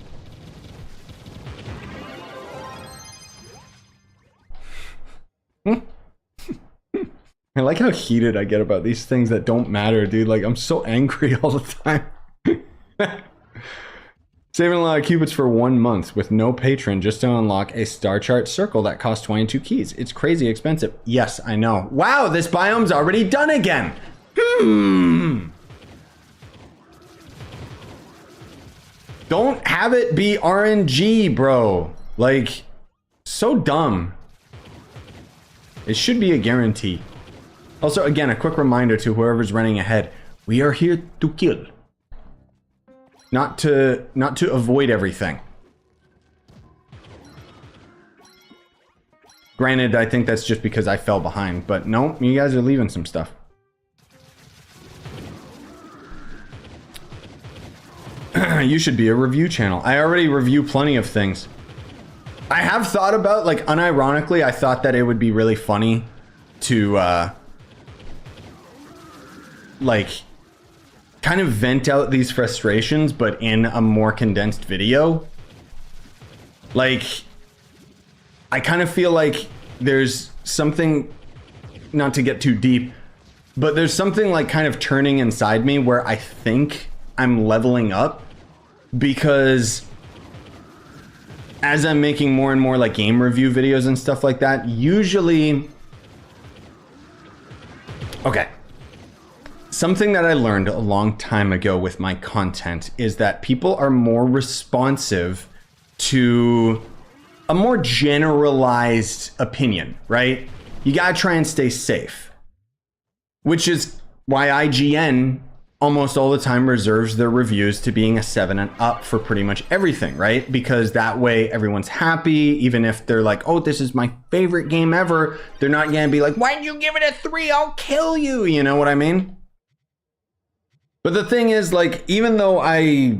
I like how heated I get about these things that don't matter, dude. Like, I'm so angry all the time. Saving a lot of cubits for 1 month with no patron just to unlock a star chart circle that costs 22 keys. It's crazy expensive. Yes, I know. Wow, this biome's already done again. Don't have it be RNG, bro. Like, so dumb. It should be a guarantee. Also, again, a quick reminder to whoever's running ahead. We are here to kill. Not to avoid everything. Granted, I think that's just because I fell behind, but no, you guys are leaving some stuff. You should be a review channel. I already review plenty of things. I have thought about, like, unironically, I thought that it would be really funny to, like, kind of vent out these frustrations, but in a more condensed video. Like, I kind of feel like there's something, not to get too deep, but there's something like kind of turning inside me where I think I'm leveling up, because as I'm making more and more like game review videos and stuff like that, usually, okay. Something that I learned a long time ago with my content is that people are more responsive to a more generalized opinion, right? You gotta try and stay safe. Which is why IGN almost all the time reserves their reviews to being a 7 and up for pretty much everything, right? Because that way everyone's happy, even if they're like, oh, this is my favorite game ever, they're not gonna be like, why'd you give it a 3? I'll kill you, you know what I mean? But the thing is, like, even though I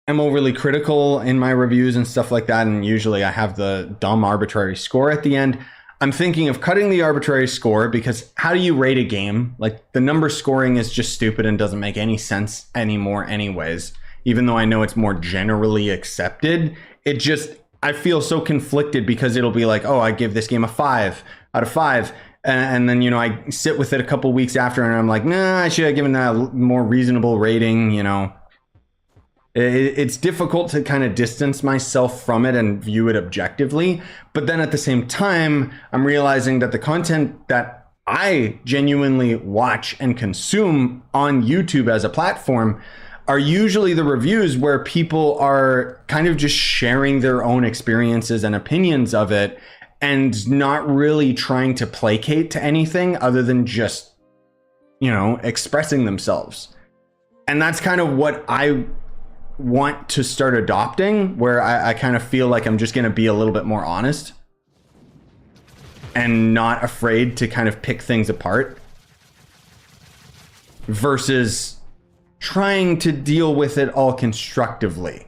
am overly critical in my reviews and stuff like that, and usually I have the dumb arbitrary score at the end, I'm thinking of cutting the arbitrary score, because how do you rate a game? Like, the number scoring is just stupid and doesn't make any sense anymore anyways. Even though I know it's more generally accepted, it just, I feel so conflicted, because it'll be like, oh, I give this game a 5 out of 5. And then, you know, I sit with it a couple weeks after and I'm like, nah, I should have given that a more reasonable rating, you know. It's difficult to kind of distance myself from it and view it objectively. But then at the same time, I'm realizing that the content that I genuinely watch and consume on YouTube as a platform are usually the reviews where people are kind of just sharing their own experiences and opinions of it, and not really trying to placate to anything other than just, you know, expressing themselves. And that's kind of what I want to start adopting, where I kind of feel like I'm just going to be a little bit more honest and not afraid to kind of pick things apart, versus trying to deal with it all constructively.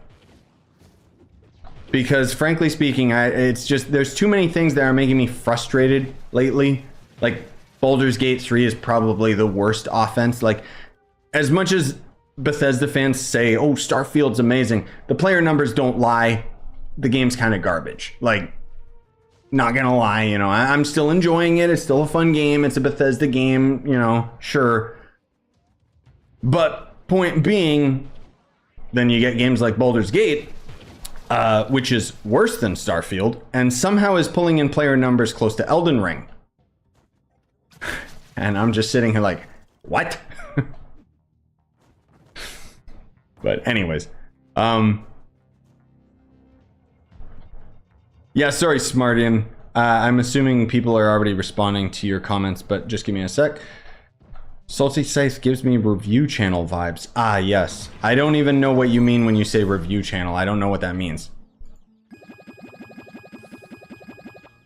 Because frankly speaking, it's just, there's too many things that are making me frustrated lately. Like, Baldur's Gate 3 is probably the worst offense. Like, as much as Bethesda fans say, oh, Starfield's amazing, the player numbers don't lie. The game's kind of garbage. Like, not gonna lie, you know, I'm still enjoying it. It's still a fun game. It's a Bethesda game, you know, sure. But point being, then you get games like Baldur's Gate, which is worse than Starfield, and somehow is pulling in player numbers close to Elden Ring. And I'm just sitting here like, what? But anyways, yeah, sorry, Smartian. I'm assuming people are already responding to your comments, but just give me a sec. Salty Scythe gives me review channel vibes. Ah, yes. I don't even know what you mean when you say review channel. I don't know what that means.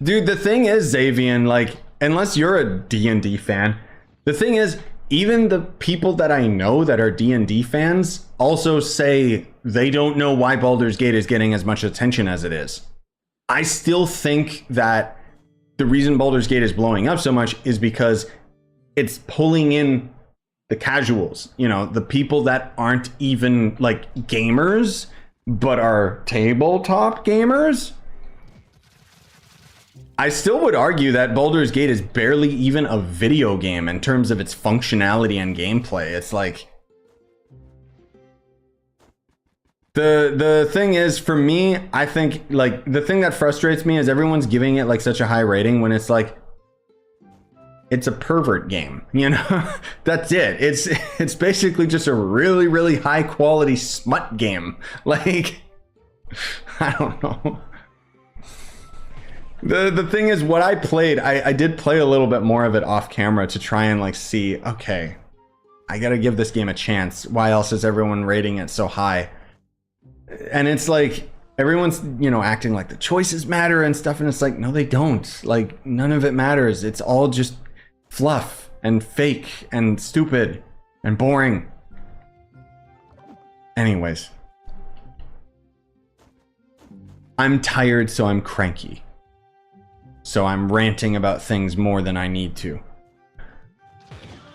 Dude, the thing is, Xavian, like, unless you're a D&D fan, the thing is, even the people that I know that are D&D fans also say they don't know why Baldur's Gate is getting as much attention as it is. I still think that the reason Baldur's Gate is blowing up so much is because it's pulling in the casuals, you know, the people that aren't even like gamers, but are tabletop gamers. I still would argue that Baldur's Gate is barely even a video game in terms of its functionality and gameplay. It's like, the thing is, for me, I think like the thing that frustrates me is everyone's giving it like such a high rating when it's like, it's a pervert game, you know? That's it. It's basically just a really, really high quality smut game. Like, I don't know. The thing is, what I played, I did play a little bit more of it off camera to try and like see, okay, I gotta give this game a chance. Why else is everyone rating it so high? And it's like, everyone's, you know, acting like the choices matter and stuff, and it's like, no, they don't. Like, none of it matters. It's all just fluff and fake and stupid and boring. Anyways. I'm tired, so I'm cranky. So I'm ranting about things more than I need to.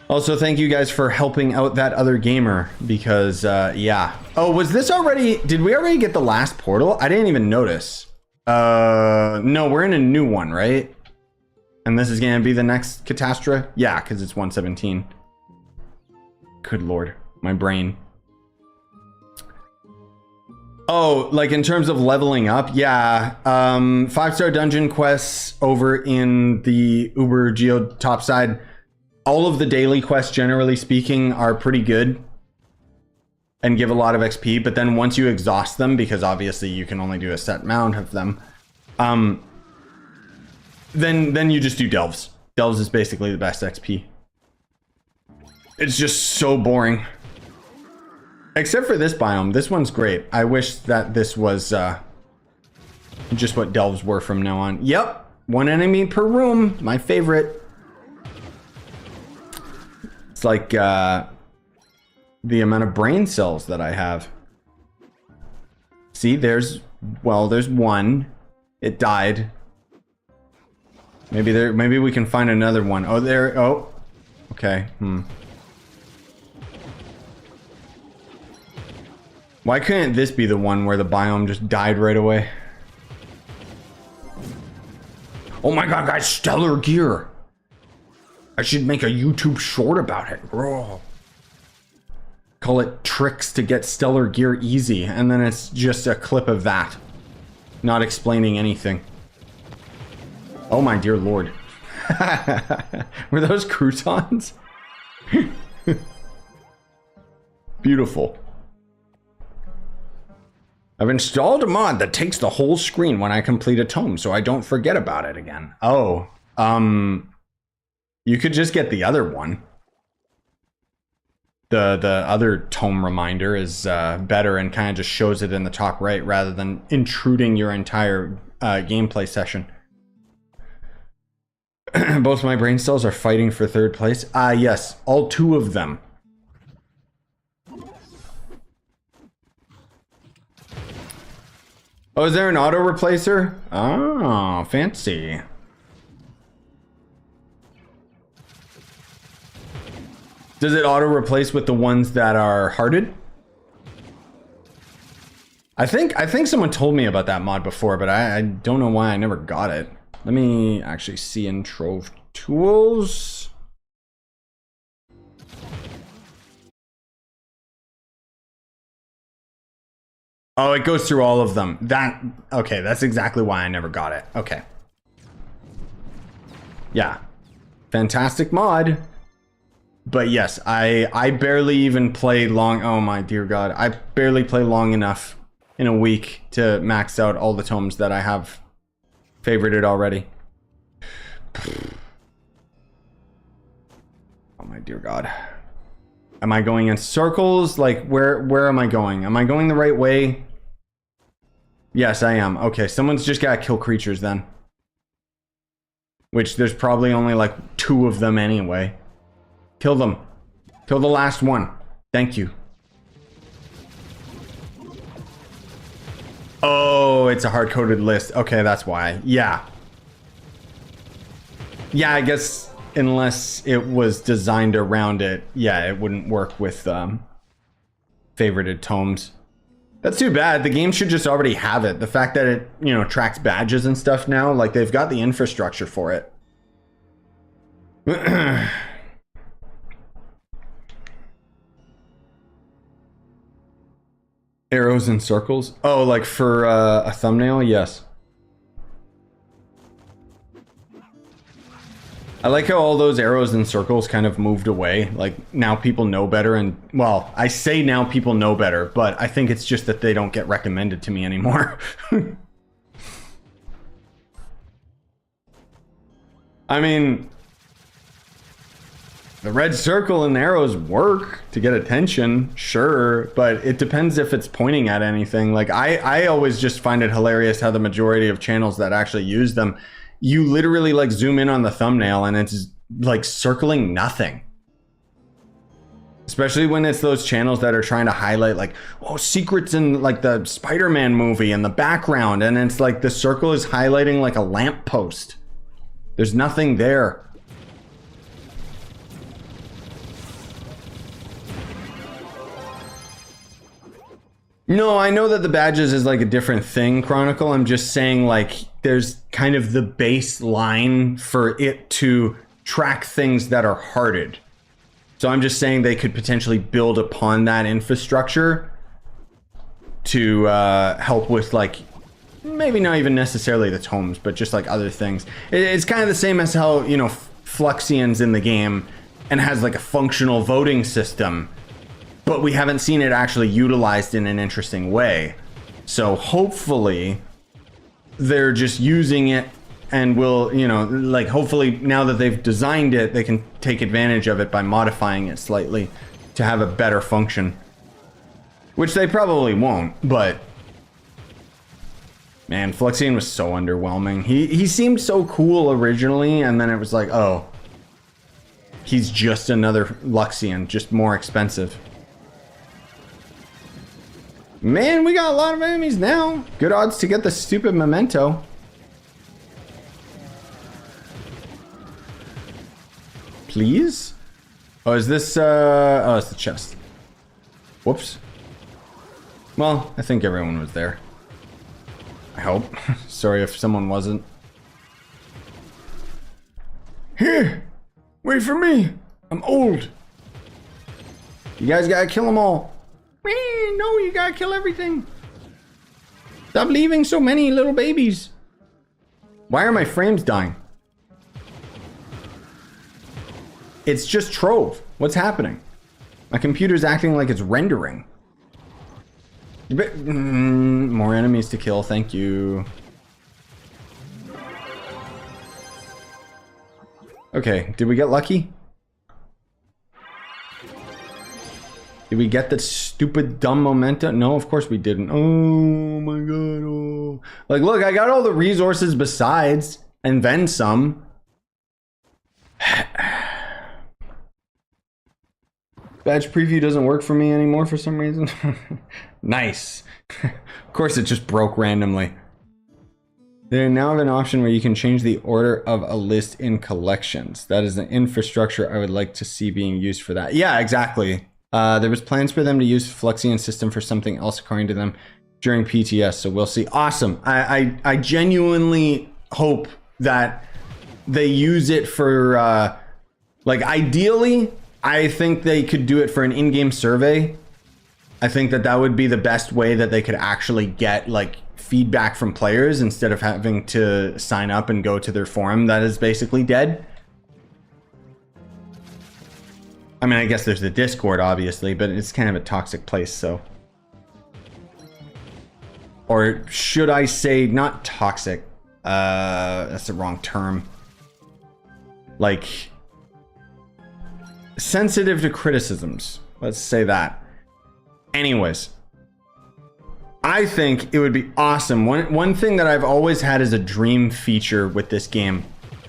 Also, thank you guys for helping out that other gamer, because, yeah. Oh, was this already... Did we already get the last portal? I didn't even notice. No, we're in a new one, right? And this is going to be the next catastra? Yeah, because it's 117. Good lord. My brain. Oh, like in terms of leveling up? Yeah. 5-star dungeon quests over in the Uber Geo top side. All of the daily quests, generally speaking, are pretty good and give a lot of XP. But then once you exhaust them, because obviously you can only do a set amount of them, then you just do delves. Delves is basically the best XP. It's just so boring. Except for this biome. This one's great. I wish that this was just what delves were from now on. Yep. One enemy per room. My favorite. It's like the amount of brain cells that I have. See, there's one. It died. Maybe we can find another one. Oh, there. Oh. Okay. Why couldn't this be the one where the biome just died right away? Oh my god, guys, stellar gear. I should make a YouTube short about it. Bro. Call it tricks to get stellar gear easy, and then it's just a clip of that. Not explaining anything. Oh my dear lord. Were those croutons? Beautiful. I've installed a mod that takes the whole screen when I complete a tome, so I don't forget about it again. Oh, you could just get the other one. The other tome reminder is better and kind of just shows it in the top right rather than intruding your entire gameplay session. Both my brain cells are fighting for third place. Yes, all two of them. Oh, is there an auto replacer? Oh, fancy. Does it auto replace with the ones that are hearted? I think someone told me about that mod before, but I don't know why I never got it. Let me actually see in Trove tools. Oh, it goes through all of them. Okay, that's exactly why I never got it. Okay. Yeah. Fantastic mod. But yes, I barely even play long. Oh my dear god. I barely play long enough in a week to max out all the tomes that I have favorited already. Oh my dear God. Am I going in circles? Like, where am I going? Am I going the right way? Yes, I am. Okay, someone's just gotta kill creatures then. Which there's probably only like 2 of them anyway. Kill them. Kill the last one. Thank you. Oh, it's a hard-coded list. Okay, that's why. Yeah. Yeah, I guess unless it was designed around it, yeah, it wouldn't work with favorited tomes. That's too bad. The game should just already have it. The fact that it, you know, tracks badges and stuff now, like they've got the infrastructure for it. Arrows and circles? Oh, like for a thumbnail? Yes. I like how all those arrows and circles kind of moved away. Like, now people know better, and, well, I say now people know better, but I think it's just that they don't get recommended to me anymore. I mean, the red circle and the arrows work to get attention, sure, but it depends if it's pointing at anything. Like, I always just find it hilarious how the majority of channels that actually use them, you literally like zoom in on the thumbnail and it's like circling nothing. Especially when it's those channels that are trying to highlight like, oh, secrets in like the Spider-Man movie in the background, and it's like the circle is highlighting like a lamppost. There's nothing there. No, I know that the badges is like a different thing, Chronicle. I'm just saying like there's kind of the baseline for it to track things that are hearted. So I'm just saying they could potentially build upon that infrastructure to help with like, maybe not even necessarily the tomes, but just like other things. It's kind of the same as how, you know, Flexian's in the game and has like a functional voting system, but we haven't seen it actually utilized in an interesting way. So hopefully they're just using it and will, you know, like hopefully now that they've designed it, they can take advantage of it by modifying it slightly to have a better function. Which they probably won't, but man, Flexian was so underwhelming. He seemed so cool originally, and then it was like, oh, he's just another Luxian, just more expensive. Man, we got a lot of enemies now. Good odds to get the stupid memento. Please? Oh, is this, oh, it's the chest. Whoops. Well, I think everyone was there. I hope. Sorry if someone wasn't. Here! Wait for me! I'm old! You guys gotta kill them all. No, you gotta kill everything. Stop leaving so many little babies. Why are my frames dying? It's just Trove. What's happening? My computer's acting like it's rendering. More enemies to kill, thank you. Okay, did we get lucky? Did we get the stupid dumb memento? No, of course we didn't. Oh my god. Oh. Like, look, I got all the resources besides, and then some. Badge preview doesn't work for me anymore for some reason. Nice. Of course it just broke randomly. They now have an option where you can change the order of a list in collections. That is the infrastructure I would like to see being used for that. Yeah, exactly. There was plans for them to use Flexian system for something else according to them during PTS, so we'll see. Awesome. I genuinely hope that they use it for, like, ideally, I think they could do it for an in-game survey. I think that that would be the best way that they could actually get, like, feedback from players instead of having to sign up and go to their forum that is basically dead. I mean, I guess there's the Discord, obviously, but it's kind of a toxic place, so. Or should I say not toxic? That's the wrong term. Like, sensitive to criticisms. Let's say that. Anyways, I think it would be awesome. One thing that I've always had as a dream feature with this game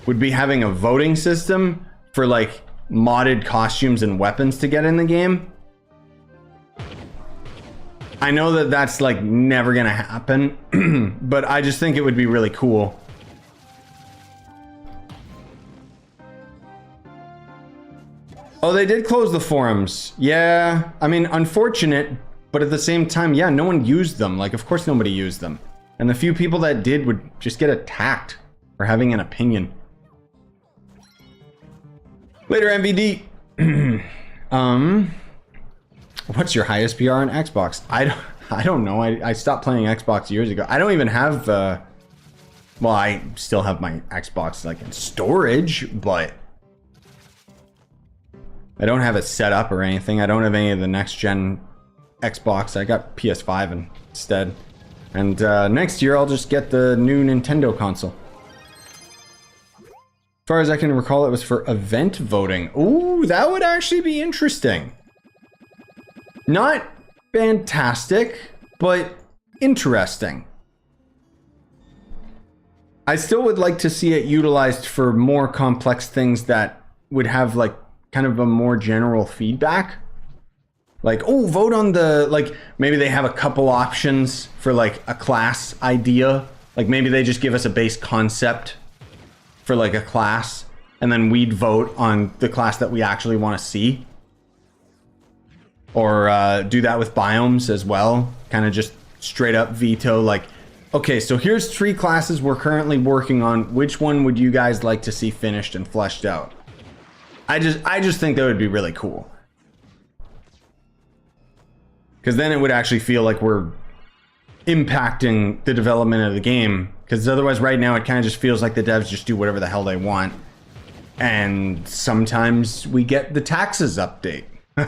would be having a voting system for like modded costumes and weapons to get in the game. I know that that's like never gonna happen, but I just think it would be really cool. Oh, they did close the forums. Yeah, I mean, unfortunate, but at the same time, yeah, no one used them. Like, of course nobody used them. And the few people that did would just get attacked for having an opinion. Later, MVD. What's your highest PR on Xbox? I don't know. I stopped playing Xbox years ago. I don't even have, well, I still have my Xbox like in storage, but I don't have it set up or anything. I don't have any of the next gen Xbox. I got PS5 instead. And next year I'll just get the new Nintendo console. As far as I can recall, it was for event voting. Ooh, that would actually be interesting. Not fantastic, but interesting. I still would like to see it utilized for more complex things that would have like kind of a more general feedback. Like, oh, vote on the, like, maybe they have a couple options for like a class idea. Like maybe they just give us a base concept for like a class, and then we'd vote on the class that we actually want to see. Or do that with biomes as well. Kind of just straight up veto, like, okay, so here's 3 classes we're currently working on. Which one would you guys like to see finished and fleshed out? I just think that would be really cool. Because then it would actually feel like we're impacting the development of the game. Because otherwise right now it kind of just feels like the devs just do whatever the hell they want. And sometimes we get the taxes update. All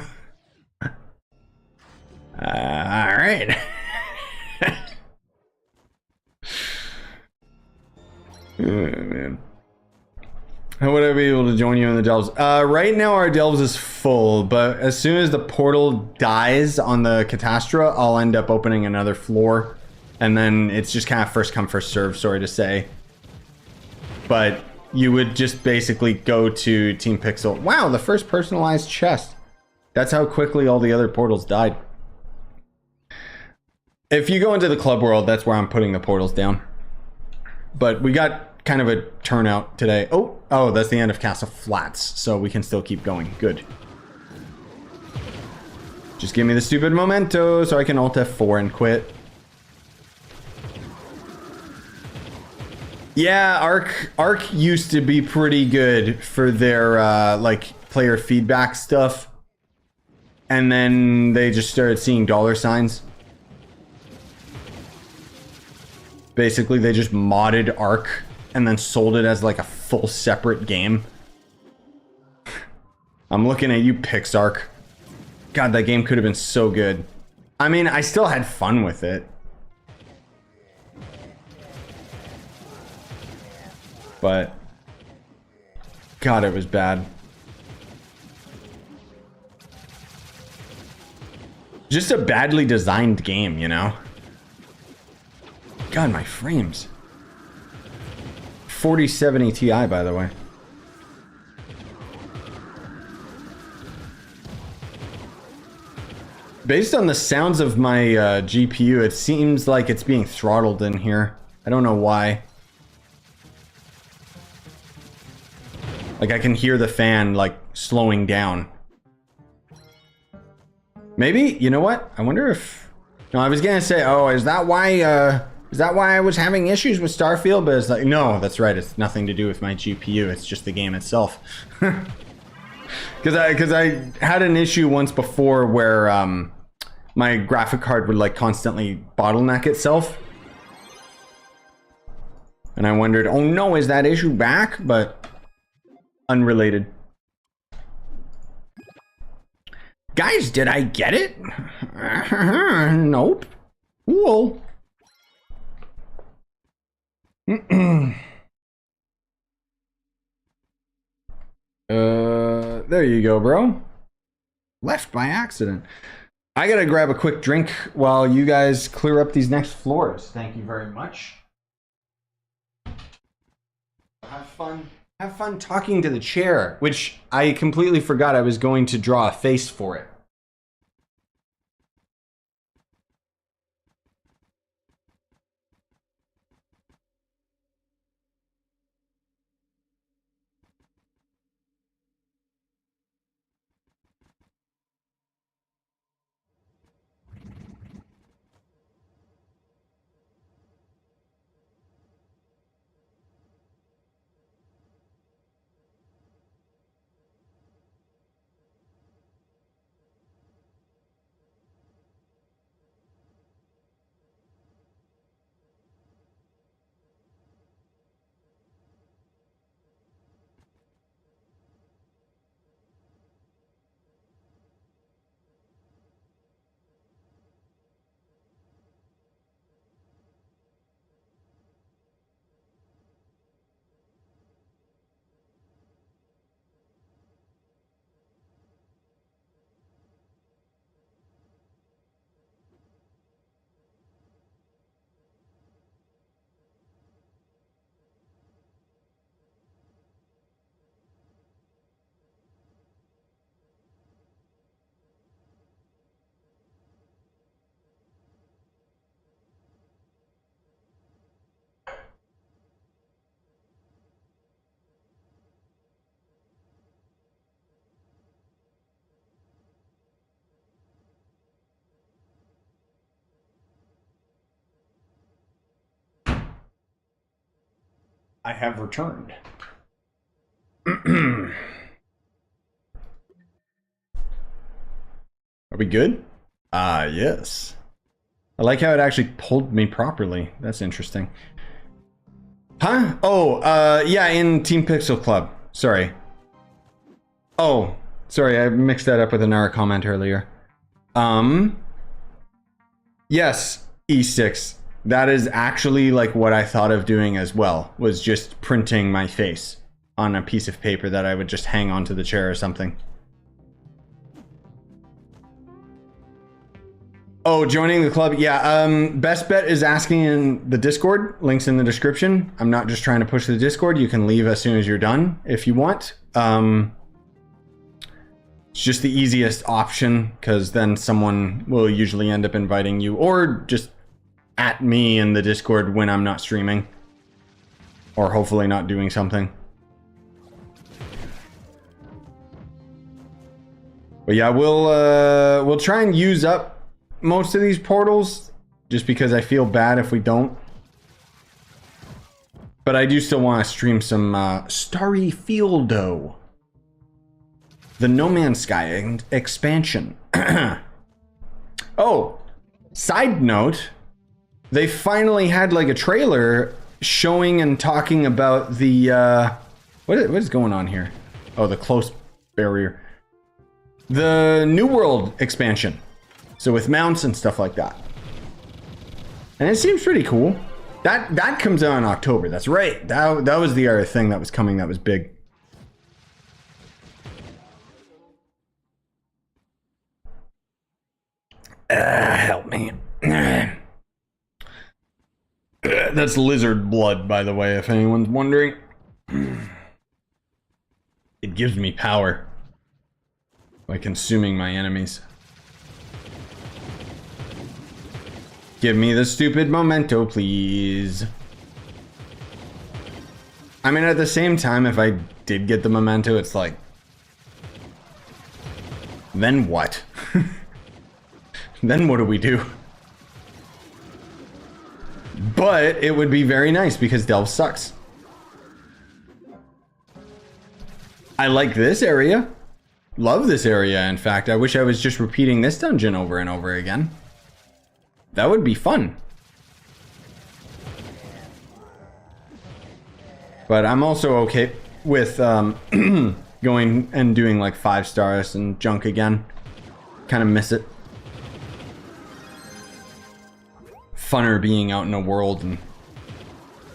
right. Oh, man. How would I be able to join you in the delves? Right now our delves is full, but as soon as the portal dies on the catastra, I'll end up opening another floor. And then it's just kind of first come, first serve, sorry to say. But you would just basically go to Team Pixel. Wow, the first personalized chest. That's how quickly all the other portals died. If you go into the club world, that's where I'm putting the portals down. But we got kind of a turnout today. Oh, that's the end of Castle Flats, so we can still keep going. Good. Just give me the stupid memento so I can Alt F4 and quit. Yeah, Arc used to be pretty good for their like player feedback stuff. And then they just started seeing dollar signs. Basically, they just modded Arc and then sold it as like a full separate game. I'm looking at you, Pixark. God, that game could have been so good. I mean, I still had fun with it. But God, it was bad. Just a badly designed game, you know? God, my frames. 4070 Ti, by the way. Based on the sounds of my GPU, it seems like it's being throttled in here. I don't know why. Like, I can hear the fan, like, slowing down. Maybe, you know what? I wonder if... No, I was gonna say, oh, is that why I was having issues with Starfield? But it's like, no, that's right. It's nothing to do with my GPU. It's just the game itself. Because I had an issue once before where my graphic card would, like, constantly bottleneck itself. And I wondered, oh no, is that issue back? But... unrelated. Guys, did I get it? Nope. Cool. There you go, bro. Left by accident. I gotta grab a quick drink while you guys clear up these next floors. Thank you very much. Have fun. Have fun talking to the chair, which I completely forgot I was going to draw a face for it. I have returned. Are we good? Ah, yes. I like how it actually pulled me properly. That's interesting. Huh? Oh, yeah, in Team Pixel Club. Sorry. Oh, sorry, I mixed that up with another comment earlier. Yes, E6. That is actually like what I thought of doing as well, was just printing my face on a piece of paper that I would just hang onto the chair or something. Oh, joining the club. Yeah, Best Bet is asking in the Discord. Links in the description. I'm not just trying to push the Discord. You can leave as soon as you're done if you want. It's just the easiest option because then someone will usually end up inviting you, or just at me in the Discord when I'm not streaming, or hopefully not doing something. But yeah, we'll try and use up most of these portals, just because I feel bad if we don't. But I do still want to stream some Starfield, the No Man's Sky expansion. Oh, side note, they finally had like a trailer showing and talking about the what is going on here? Oh, the close barrier. The New World expansion. So with mounts and stuff like that. And it seems pretty cool. That comes out in October. That's right. That was the other thing that was coming that was big. Help me. That's lizard blood, by the way, if anyone's wondering. It gives me power by consuming my enemies. Give me the stupid memento, please. I mean, at the same time, if I did get the memento, it's like, then what? Then what do we do? But it would be very nice because Delve sucks. I like this area. Love this area, in fact. I wish I was just repeating this dungeon over and over again. That would be fun. But I'm also okay with going and doing like 5 stars and junk again. Kind of miss it. Funner being out in the world and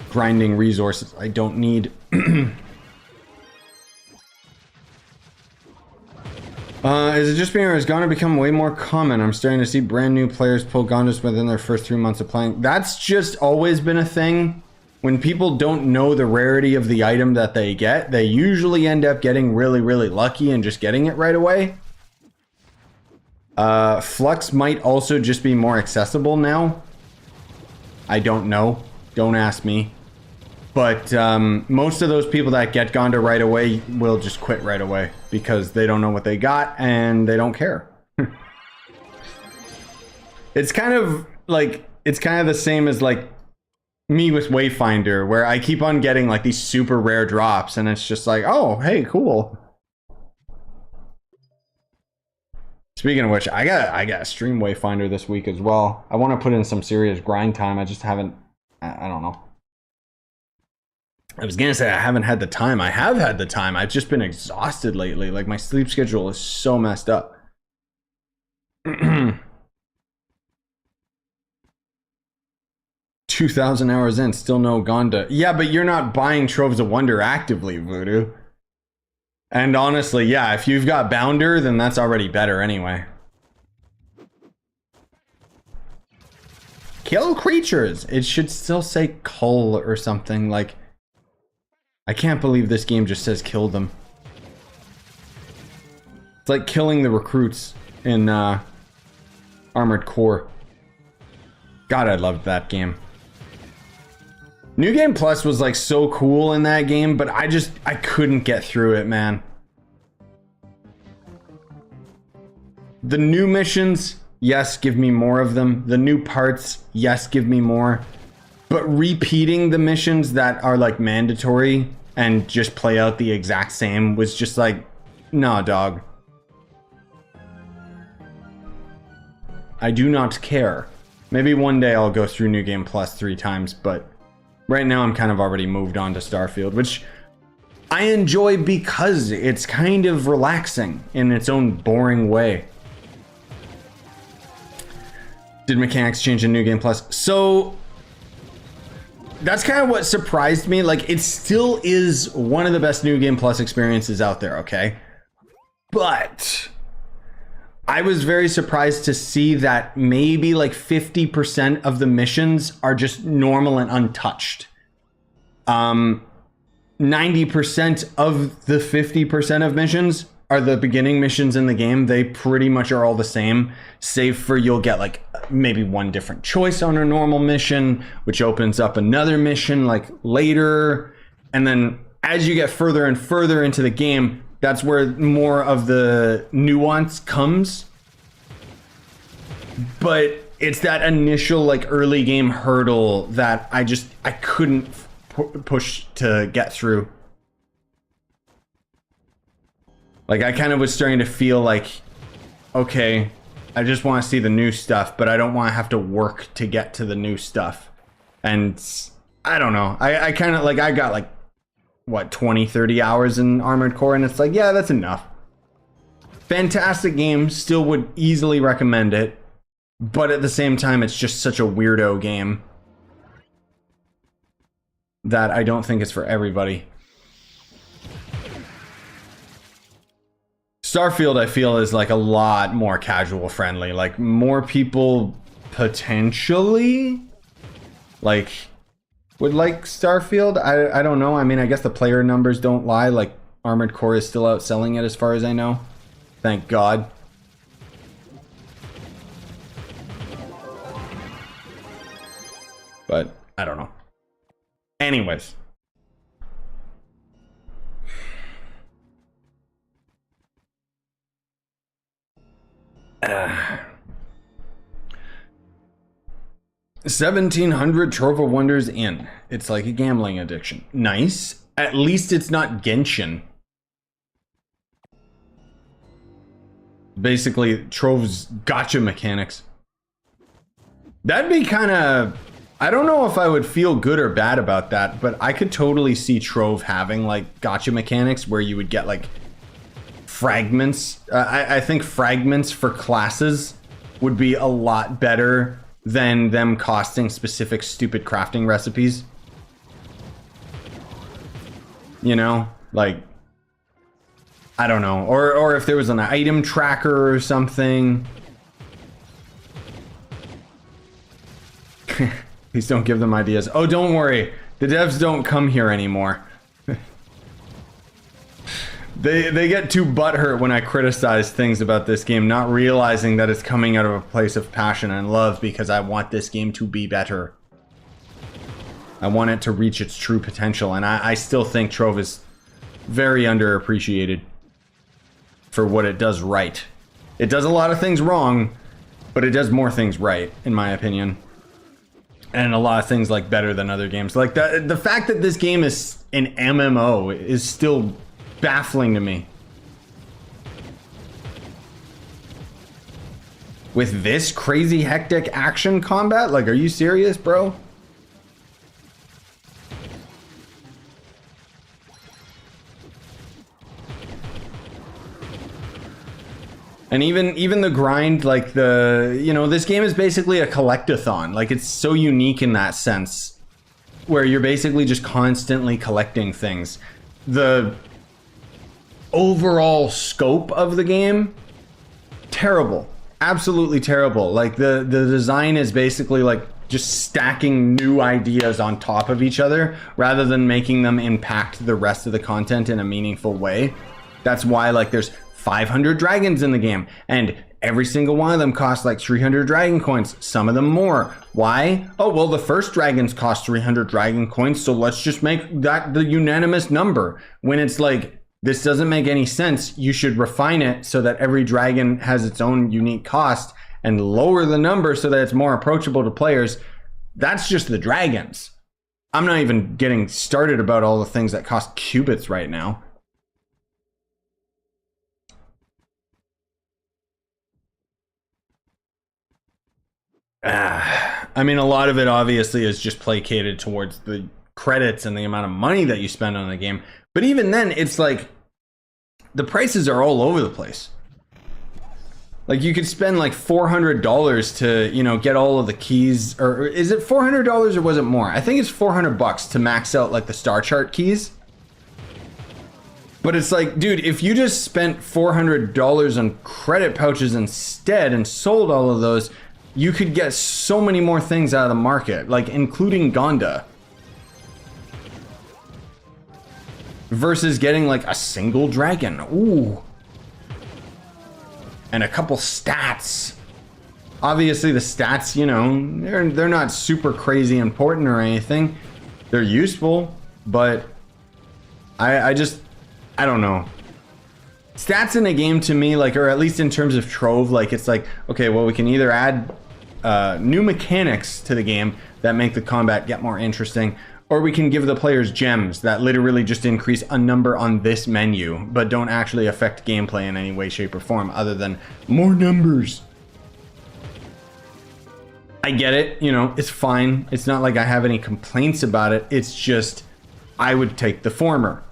grinding resources I don't need. Is it just me or has Gonda become way more common? I'm starting to see brand new players pull Gondas within their first 3 months of playing. That's just always been a thing. When people don't know the rarity of the item that they get, they usually end up getting really, really lucky and just getting it right away. Flux might also just be more accessible now. I don't know. Don't ask me. But most of those people that get Gonda right away will just quit right away because they don't know what they got and they don't care. It's kind of the same as like me with Wayfinder, where I keep on getting like these super rare drops and it's just like, oh, hey, cool. Speaking of which, I got stream Wayfinder this week as well. I want to put in some serious grind time. I just haven't, I don't know. I was gonna say I haven't had the time. I have had the time. I've just been exhausted lately. Like my sleep schedule is so messed up. 2,000 hours in, still no Gonda. Yeah, but you're not buying Troves of Wonder actively, Voodoo. And honestly, yeah, if you've got Baldur, then that's already better anyway. Kill creatures. It should still say cull or something. Like, I can't believe this game just says kill them. It's like killing the recruits in Armored Core. God, I loved that game. New Game Plus was like so cool in that game, but I couldn't get through it, man. The new missions, yes, give me more of them. The new parts, yes, give me more. But repeating the missions that are like mandatory and just play out the exact same was just like, nah, dog. I do not care. Maybe one day I'll go through New Game Plus 3 times, but right now I'm kind of already moved on to Starfield, which I enjoy because it's kind of relaxing in its own boring way. Did mechanics change in New Game Plus? So that's kind of what surprised me. Like, it still is one of the best New Game Plus experiences out there, okay? But I was very surprised to see that maybe like 50% of the missions are just normal and untouched. 90% of the 50% of missions are the beginning missions in the game. They pretty much are all the same, save for you'll get like maybe one different choice on a normal mission, which opens up another mission like later. And then as you get further and further into the game, that's where more of the nuance comes. But it's that initial like early game hurdle that I couldn't push to get through. Like, I kind of was starting to feel like, okay, I just want to see the new stuff, but I don't want to have to work to get to the new stuff. And I don't know. I kind of like, I got like, what, 20, 30 hours in Armored Core, and it's like, yeah, that's enough. Fantastic game. Still would easily recommend it. But at the same time, it's just such a weirdo game that I don't think it's for everybody. Starfield, I feel, is like a lot more casual friendly. Like, more people potentially like would like Starfield. I don't know. I mean, I guess the player numbers don't lie. Like, Armored Core is still outselling it as far as I know. Thank God. But I don't know. Anyways. 1,700 Trove of Wonders in. It's like a gambling addiction. Nice. At least it's not Genshin. Basically, Trove's gotcha mechanics. That'd be kind of... I don't know if I would feel good or bad about that, but I could totally see Trove having like gotcha mechanics where you would get like fragments. I think fragments for classes would be a lot better than them costing specific stupid crafting recipes. You know, like I don't know. Or if there was an item tracker or something. Please don't give them ideas. Oh, don't worry. The devs don't come here anymore. They get too butthurt when I criticize things about this game, not realizing that it's coming out of a place of passion and love because I want this game to be better. I want it to reach its true potential, and I still think Trove is very underappreciated for what it does right. It does a lot of things wrong, but it does more things right, in my opinion. And a lot of things like better than other games. Like the fact that this game is an MMO is still baffling to me. With this crazy hectic action combat? Like, are you serious, bro? And even the grind, like this game is basically a collectathon. Like, it's so unique in that sense, where you're basically just constantly collecting things. The overall scope of the game, terrible, absolutely terrible. Like the design is basically like just stacking new ideas on top of each other rather than making them impact the rest of the content in a meaningful way. That's why like there's 500 dragons in the game, and every single one of them costs like 300 dragon coins, some of them more. Why? Oh, well, the first dragons cost 300 dragon coins, so let's just make that the unanimous number. When it's like, this doesn't make any sense. You should refine it so that every dragon has its own unique cost and lower the number so that it's more approachable to players. That's just the dragons. I'm not even getting started about all the things that cost cubits right now. I mean, a lot of it obviously is just placated towards the credits and the amount of money that you spend on the game. But even then, it's like the prices are all over the place. Like, you could spend like $400 to, get all of the keys. Or is it $400 or was it more? I think it's $400 to max out like the star chart keys. But it's like, dude, if you just spent $400 on credit pouches instead and sold all of those, you could get so many more things out of the market, like including Gonda. Versus getting like a single dragon. Ooh. And a couple stats. Obviously the stats, they're not super crazy important or anything. They're useful, but I don't know. Stats in a game to me, like, or at least in terms of Trove, like, it's like, okay, well, we can either add new mechanics to the game that make the combat get more interesting, or we can give the players gems that literally just increase a number on this menu, but don't actually affect gameplay in any way, shape, or form other than more numbers. I get it, it's fine. It's not like I have any complaints about it. It's just, I would take the former.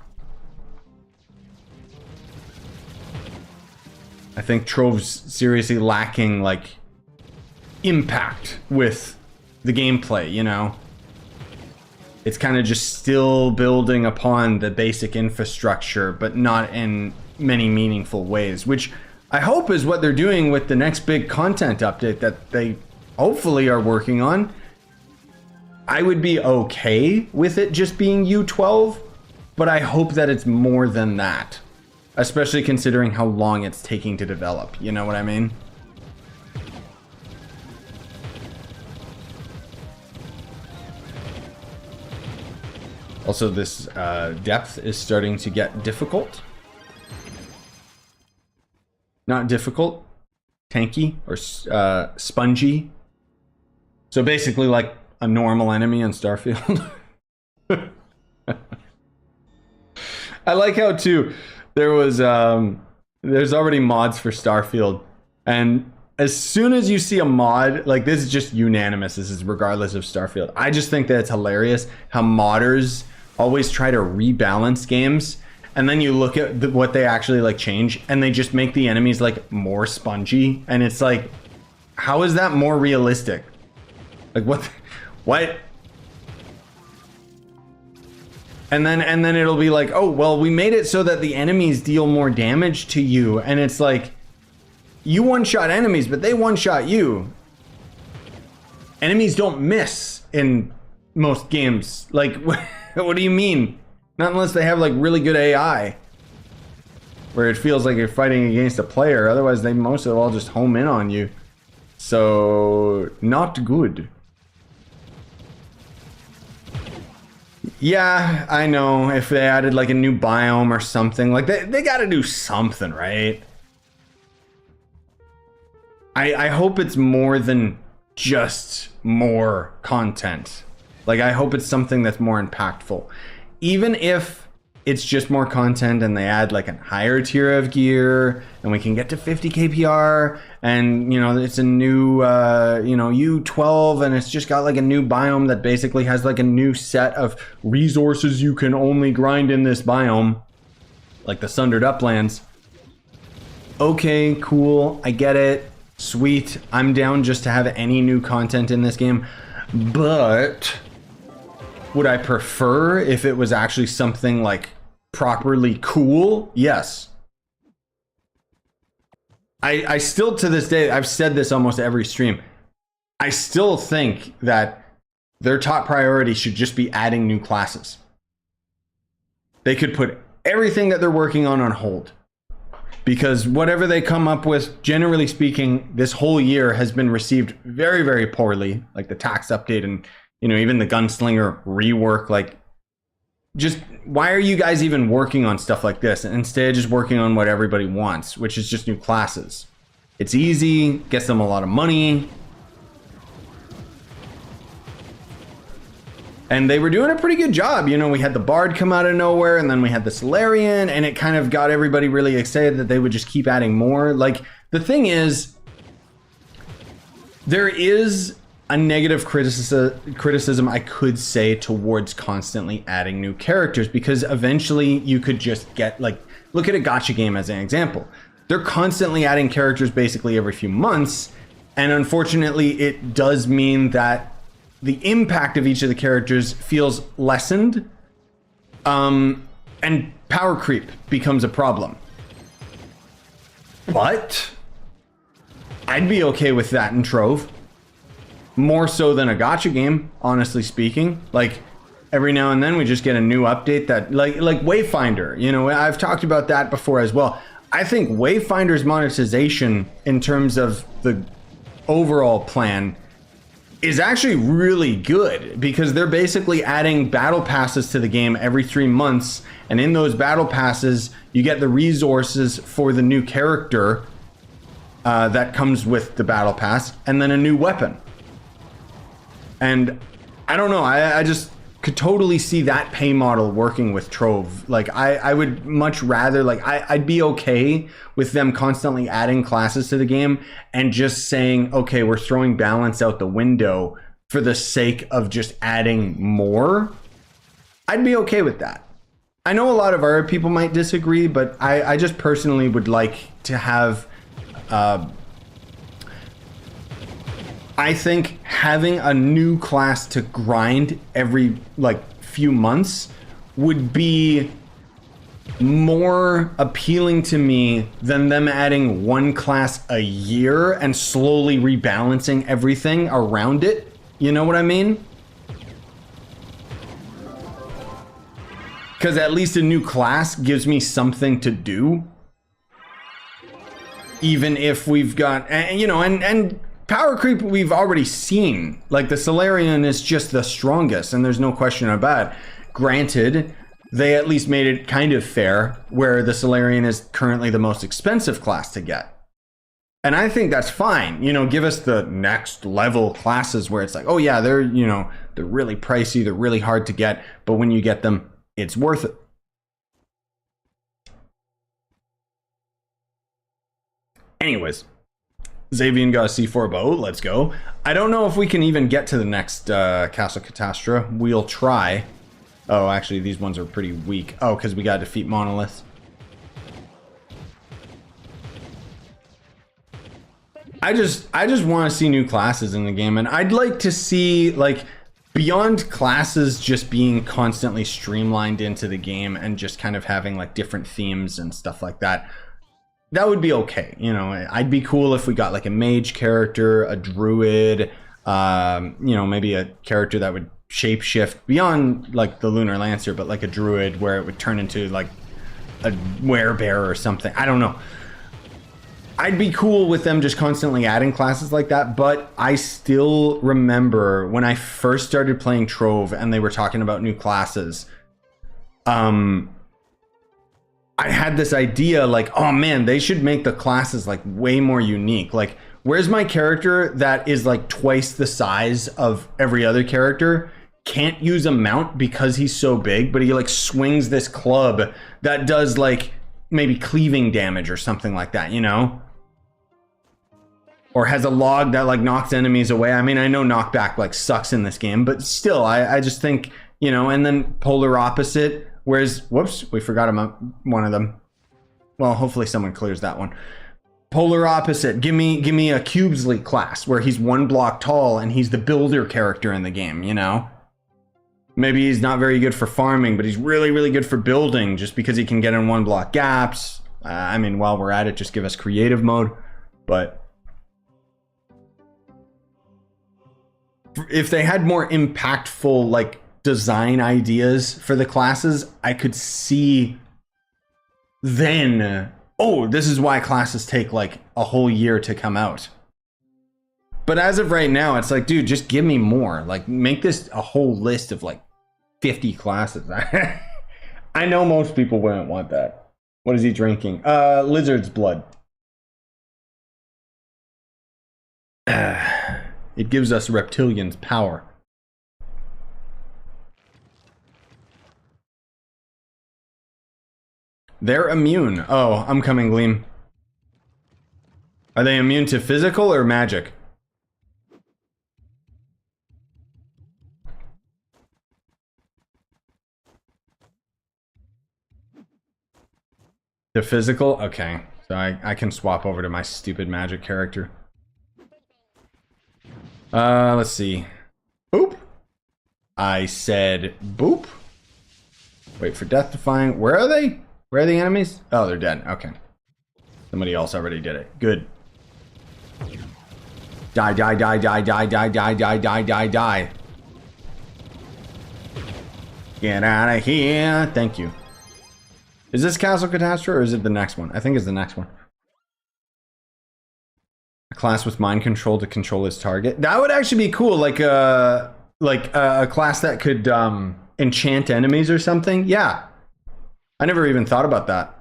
I think Trove's seriously lacking, like, impact with the gameplay, It's kind of just still building upon the basic infrastructure, but not in many meaningful ways, which I hope is what they're doing with the next big content update that they hopefully are working on. I would be okay with it just being U12, but I hope that it's more than that. Especially considering how long it's taking to develop. You know what I mean? Also, this depth is starting to get difficult. Not difficult. Tanky or spongy. So basically like a normal enemy in Starfield. I like how too there was there's already mods for Starfield, and as soon as you see a mod, like, this is just unanimous, this is regardless of Starfield, I just think that it's hilarious how modders always try to rebalance games, and then you look at what they actually like change, and they just make the enemies like more spongy, and it's like, how is that more realistic? Like, what And then it'll be like, oh, well, we made it so that the enemies deal more damage to you. And it's like, you one-shot enemies, but they one-shot you. Enemies don't miss in most games. Like, what do you mean? Not unless they have like really good AI, where it feels like you're fighting against a player. Otherwise, they most of all just home in on you. So, not good. Yeah, I know. If they added like a new biome or something, like they got to do something, right? I hope it's more than just more content. Like, I hope it's something that's more impactful. Even if it's just more content and they add like a higher tier of gear and we can get to 50 kpr and, you know, it's a new, you know, U12 and it's just got like a new biome that basically has like a new set of resources you can only grind in this biome, like the Sundered Uplands. Okay, cool. I get it. Sweet. I'm down just to have any new content in this game, but would I prefer if it was actually something like properly cool? Yes. I still, to this day, I've said this almost every stream, I still think that their top priority should just be adding new classes. They could put everything that they're working on hold. Because whatever they come up with, generally speaking, this whole year has been received very, very poorly. Like the tax update and, you know, even the gunslinger rework. Like, just why are you guys even working on stuff like this instead of just working on what everybody wants, which is just new classes? It's easy, gets them a lot of money. And they were doing a pretty good job. You know, we had the Bard come out of nowhere, and then we had the Solarian, and it kind of got everybody really excited that they would just keep adding more. Like, the thing is, there is a negative criticism I could say towards constantly adding new characters, because eventually you could just get, like, look at a gacha game as an example. They're constantly adding characters basically every few months, and unfortunately it does mean that the impact of each of the characters feels lessened, and power creep becomes a problem. But I'd be okay with that in Trove. More so than a gacha game, honestly speaking. Like, every now and then we just get a new update that, like Wayfinder, you know, I've talked about that before as well. I think Wayfinder's monetization in terms of the overall plan is actually really good, because they're basically adding battle passes to the game every 3 months, and in those battle passes you get the resources for the new character that comes with the battle pass, and then a new weapon. And I don't know, I just could totally see that pay model working with Trove. Like, I would much rather, like, I'd be okay with them constantly adding classes to the game and just saying, okay, we're throwing balance out the window for the sake of just adding more. I'd be okay with that. I know a lot of other people might disagree, but I just personally would like to have, I think having a new class to grind every like few months would be more appealing to me than them adding one class a year and slowly rebalancing everything around it. You know what I mean? Because at least a new class gives me something to do. Even if we've got, you know, and power creep we've already seen. Like, the Solarian is just the strongest, and there's no question about it. Granted, they at least made it kind of fair, where the Solarian is currently the most expensive class to get. And I think that's fine. You know, give us the next level classes where it's like, oh yeah, they're, you know, they're really pricey, they're really hard to get, but when you get them, it's worth it. Anyways, Xavian got a C4 bow. Let's go. I don't know if we can even get to the next Castle Catastra. We'll try. Oh, actually, these ones are pretty weak. Oh, because we got to defeat monoliths. I just want to see new classes in the game, and I'd like to see, like, beyond classes just being constantly streamlined into the game and just kind of having like different themes and stuff like that, that would be okay. You know, I'd be cool if we got like a mage character, a druid, you know, maybe a character that would shapeshift beyond like the Lunar Lancer, but like a druid where it would turn into like a werebear or something. I don't know. I'd be cool with them just constantly adding classes like that, but I still remember when I first started playing Trove and they were talking about new classes. I had this idea like, oh man, they should make the classes like way more unique. Like, where's my character that is like twice the size of every other character, can't use a mount because he's so big, but he like swings this club that does like maybe cleaving damage or something like that, you know? Or has a log that like knocks enemies away. I mean, I know knockback like sucks in this game, but still, I just think, you know, and then polar opposite, whereas, whoops, we forgot about one of them. Well, hopefully someone clears that one. Polar opposite, give me a Cubesley class where he's 1 block tall and he's the builder character in the game, you know? Maybe he's not very good for farming, but he's really, really good for building just because he can get in 1 block gaps. I mean, while we're at it, just give us creative mode. But if they had more impactful, like, design ideas for the classes, I could see then, oh, this is why classes take like a whole year to come out. But as of right now, it's like, dude, just give me more. Like, make this a whole list of like 50 classes. I know most people wouldn't want that. What is he drinking? Lizard's blood. It gives us reptilians power. They're immune. Oh, I'm coming, Gleam. Are they immune to physical or magic? The physical? Okay. So I can swap over to my stupid magic character. Let's see. Boop. I said boop. Wait for death defying. Where are they? Where are the enemies? Oh, they're dead. Okay. Somebody else already did it. Good. Die, die, die, die, die, die, die, die, die, die, die. Get out of here. Thank you. Is this Castle Catastra or is it the next one? I think it's the next one. A class with mind control to control its target. That would actually be cool. Like a class that could enchant enemies or something. Yeah. I never even thought about that.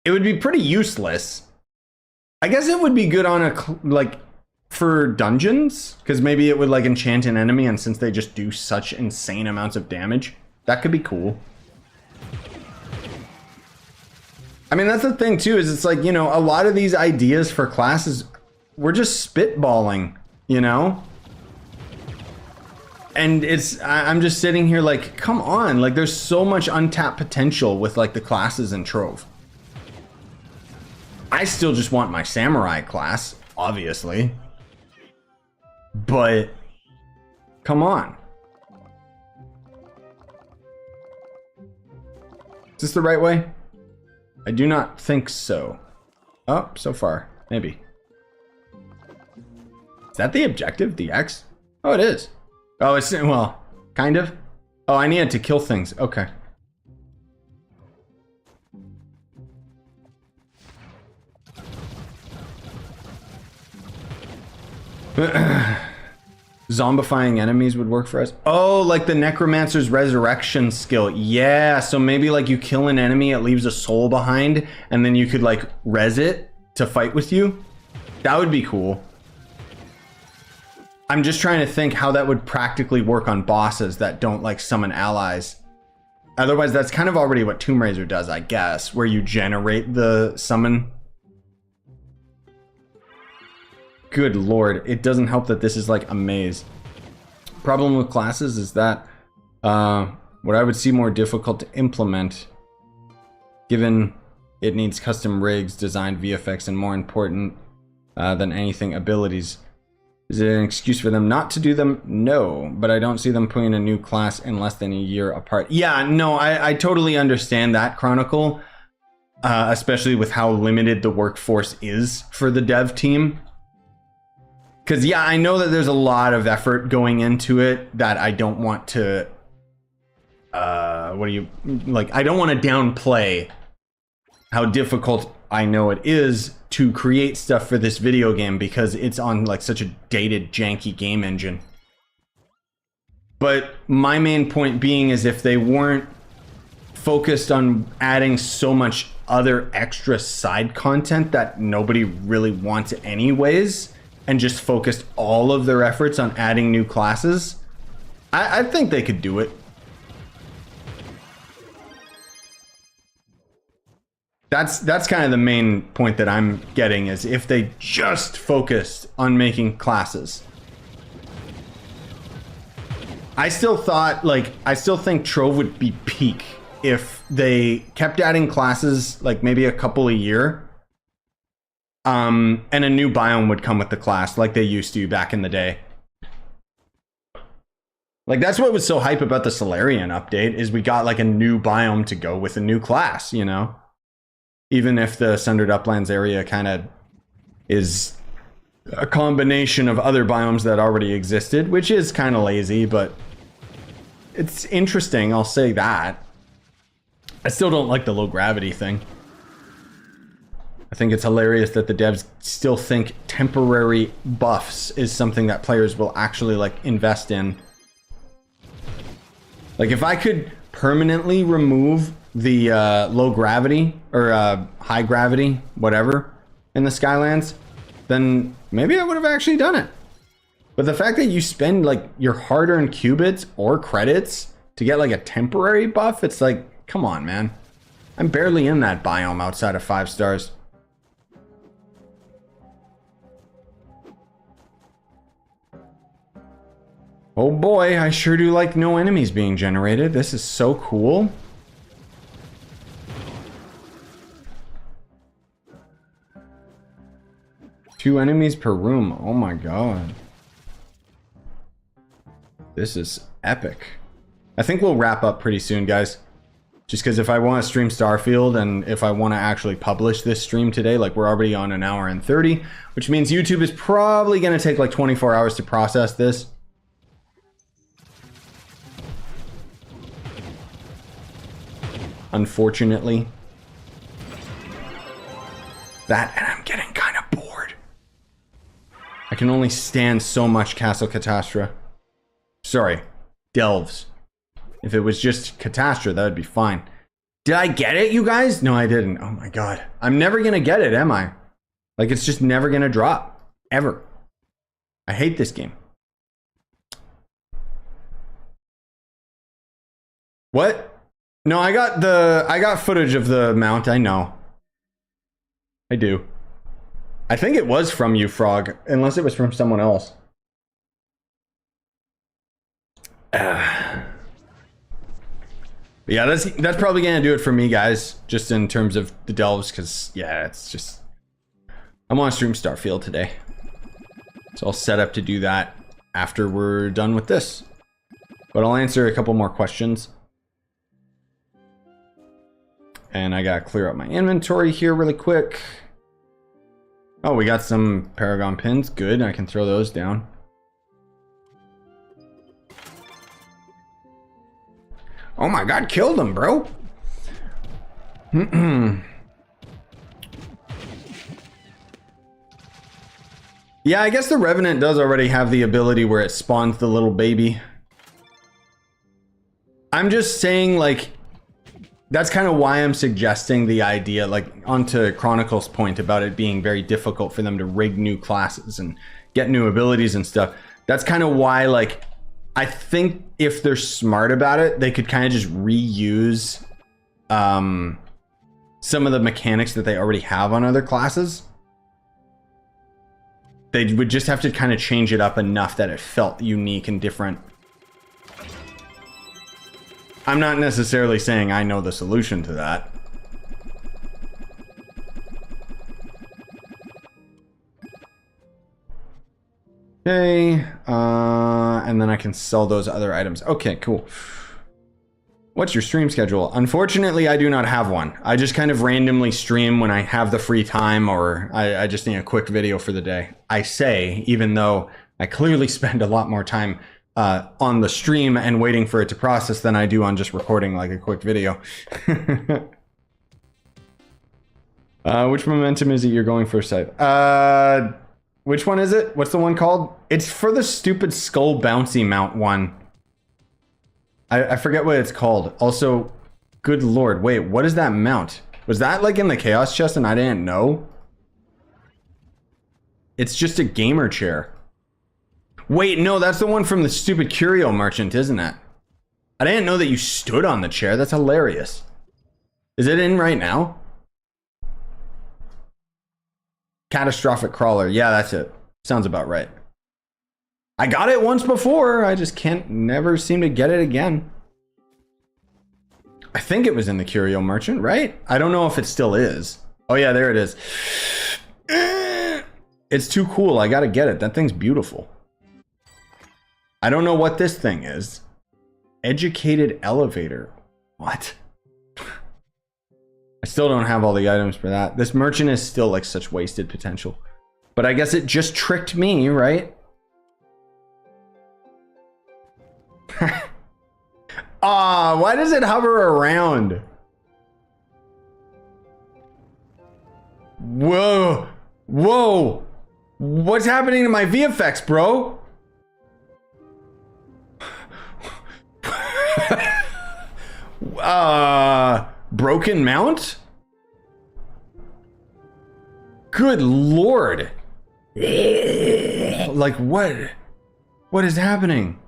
It would be pretty useless. I guess it would be good on a, like, for dungeons, because maybe it would like enchant an enemy, and since they just do such insane amounts of damage, that could be cool. I mean, that's the thing too, is it's like, you know, a lot of these ideas for classes, we're just spitballing, you know? And it's, I'm just sitting here like, come on, like there's so much untapped potential with like the classes in Trove. I still just want my samurai class, obviously. But, come on. Is this the right way? I do not think so. Oh, so far. Maybe. Is that the objective? The X? Oh, it is. Oh, it's, well, kind of. Oh, I needed to kill things. Okay. Zombifying enemies would work for us. Oh, like the Necromancer's resurrection skill. Yeah, so maybe like you kill an enemy, it leaves a soul behind, and then you could like res it to fight with you. That would be cool. I'm just trying to think how that would practically work on bosses that don't like summon allies. Otherwise, that's kind of already what Tomb Raider does, I guess, where you generate the summon. Good lord, it doesn't help that this is like a maze. Problem with classes is that what I would see more difficult to implement, given it needs custom rigs, designed VFX, and more important than anything, abilities. Is it an excuse for them not to do them? No, but I don't see them putting a new class in less than a year apart. Yeah, no, I totally understand that, Chronicle, especially with how limited the workforce is for the dev team. Because, yeah, I know that there's a lot of effort going into it that I don't want to, I don't want to downplay how difficult I know it is to create stuff for this video game because it's on like such a dated, janky game engine. But my main point being is if they weren't focused on adding so much other extra side content that nobody really wants anyways, and just focused all of their efforts on adding new classes, I think they could do it. That's kind of the main point that I'm getting, is if they just focused on making classes. I still think Trove would be peak if they kept adding classes, like maybe a couple a year. And a new biome would come with the class like they used to back in the day. Like, that's what was so hype about the Solarian update, is we got like a new biome to go with a new class, you know? Even if the Sundered Uplands area kind of is a combination of other biomes that already existed, which is kind of lazy, but it's interesting, I'll say that. I still don't like the low gravity thing. I think it's hilarious that the devs still think temporary buffs is something that players will actually like invest in. Like, if I could permanently remove the low gravity or high gravity, whatever, in the Skylands, then maybe I would have actually done it. But the fact that you spend like your hard-earned qubits or credits to get like a temporary buff, it's like, come on, man. I'm barely in that biome outside of 5 stars. Oh boy, I sure do like no enemies being generated. This is so cool. Two enemies per room. Oh my god. This is epic. I think we'll wrap up pretty soon, guys. Just because if I want to stream Starfield and if I want to actually publish this stream today, like we're already on 1 hour and 30, which means YouTube is probably going to take like 24 hours to process this. Unfortunately. That, and I'm getting kind of bored. I can only stand so much Castle Catastra. Sorry, Delves. If it was just Catastra, that would be fine. Did I get it, you guys? No, I didn't. Oh my god. I'm never gonna get it, am I? Like, it's just never gonna drop. Ever. I hate this game. What? No, I got footage of the mount, I know. I do. I think it was from you, Frog, unless it was from someone else. Yeah, that's probably gonna do it for me, guys, just in terms of the delves, because yeah, it's just, I'm on stream Starfield today, so I'll set up to do that after we're done with this, but I'll answer a couple more questions. And I gotta clear up my inventory here really quick. Oh, we got some Paragon pins. Good, I can throw those down. Oh my god, killed him, bro. Yeah, I guess the Revenant does already have the ability where it spawns the little baby. I'm just saying, like, that's kind of why I'm suggesting the idea, like, onto Chronicle's point about it being very difficult for them to rig new classes and get new abilities and stuff. That's kind of why, like, I think if they're smart about it, they could kind of just reuse some of the mechanics that they already have on other classes. They would just have to kind of change it up enough that it felt unique and different. I'm not necessarily saying I know the solution to that. Okay, and then I can sell those other items. Okay, cool. What's your stream schedule? Unfortunately, I do not have one. I just kind of randomly stream when I have the free time, or I just need a quick video for the day. I say, even though I clearly spend a lot more time on the stream and waiting for it to process than I do on just recording like a quick video. Which momentum is it you're going for, Scythe? Which one is it? What's the one called? It's for the stupid skull bouncy mount one. I forget what it's called. Also, good lord, wait, what is that mount? Was that like in the chaos chest and I didn't know? It's just a gamer chair. Wait, no, that's the one from the stupid curio merchant, isn't it? I didn't know that you stood on the chair. That's hilarious. Is it in right now? Catastrophic crawler. Yeah, that's it. Sounds about right. I got it once before. I just never seem to get it again. I think it was in the curio merchant, right? I don't know if it still is. Oh yeah, there it is. It's too cool. I gotta get it. That thing's beautiful. I don't know what this thing is. Educated elevator. What? I still don't have all the items for that. This merchant is still like such wasted potential. But I guess it just tricked me, right? Why does it hover around? Whoa. Whoa. What's happening to my VFX, bro? Broken mount? Good lord. Like what? What is happening?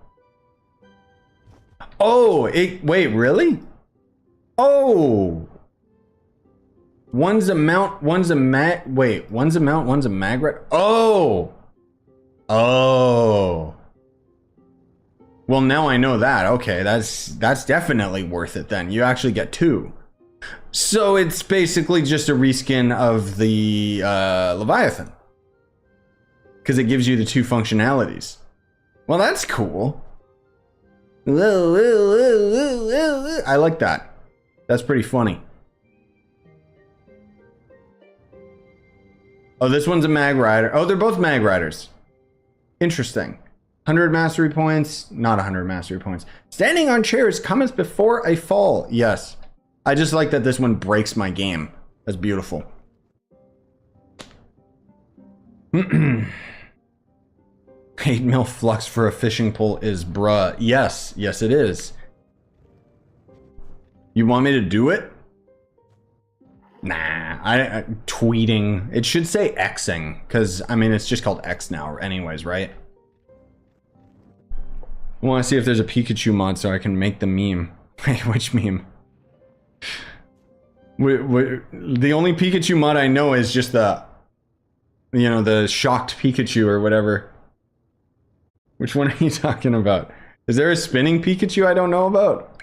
Oh, wait, really? Oh. One's a mount, one's a one's a mount, one's a magret. Oh. Oh. Well, now I know that. Okay, that's definitely worth it then. You actually get two. So it's basically just a reskin of the Leviathan. Because it gives you the two functionalities. Well, that's cool. I like that. That's pretty funny. Oh, this one's a mag rider. Oh, they're both mag riders. Interesting. 100 mastery points. Not 100 mastery points. Standing on chairs cometh before a fall. Yes. I just like that this one breaks my game. That's beautiful. 8 mil flux for a fishing pole is bruh. Yes. Yes, it is. You want me to do it? Nah. I tweeting. It should say Xing. Because, I mean, it's just called X now anyways, right? I want to see if there's a Pikachu mod so I can make the meme. Wait, which meme? The only Pikachu mod I know is just the, you know, the shocked Pikachu or whatever. Which one are you talking about? Is there a spinning Pikachu I don't know about?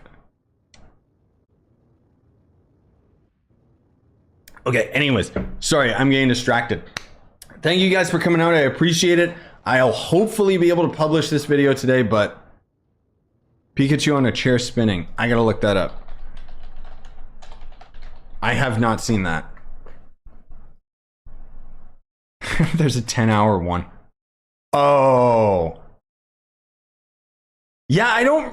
Okay, anyways, sorry, I'm getting distracted. Thank you guys for coming out. I appreciate it. I'll hopefully be able to publish this video today, but Pikachu on a chair spinning. I gotta look that up. I have not seen that. There's a 10-hour one. Oh. Yeah,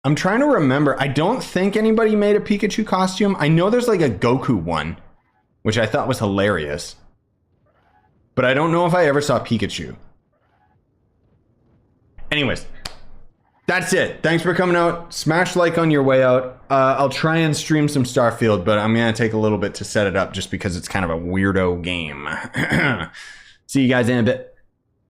I'm trying to remember. I don't think anybody made a Pikachu costume. I know there's like a Goku one, which I thought was hilarious. But I don't know if I ever saw Pikachu. Anyways, that's it. Thanks for coming out. Smash like on your way out. I'll try and stream some Starfield, but I'm going to take a little bit to set it up just because it's kind of a weirdo game. See you guys in a bit.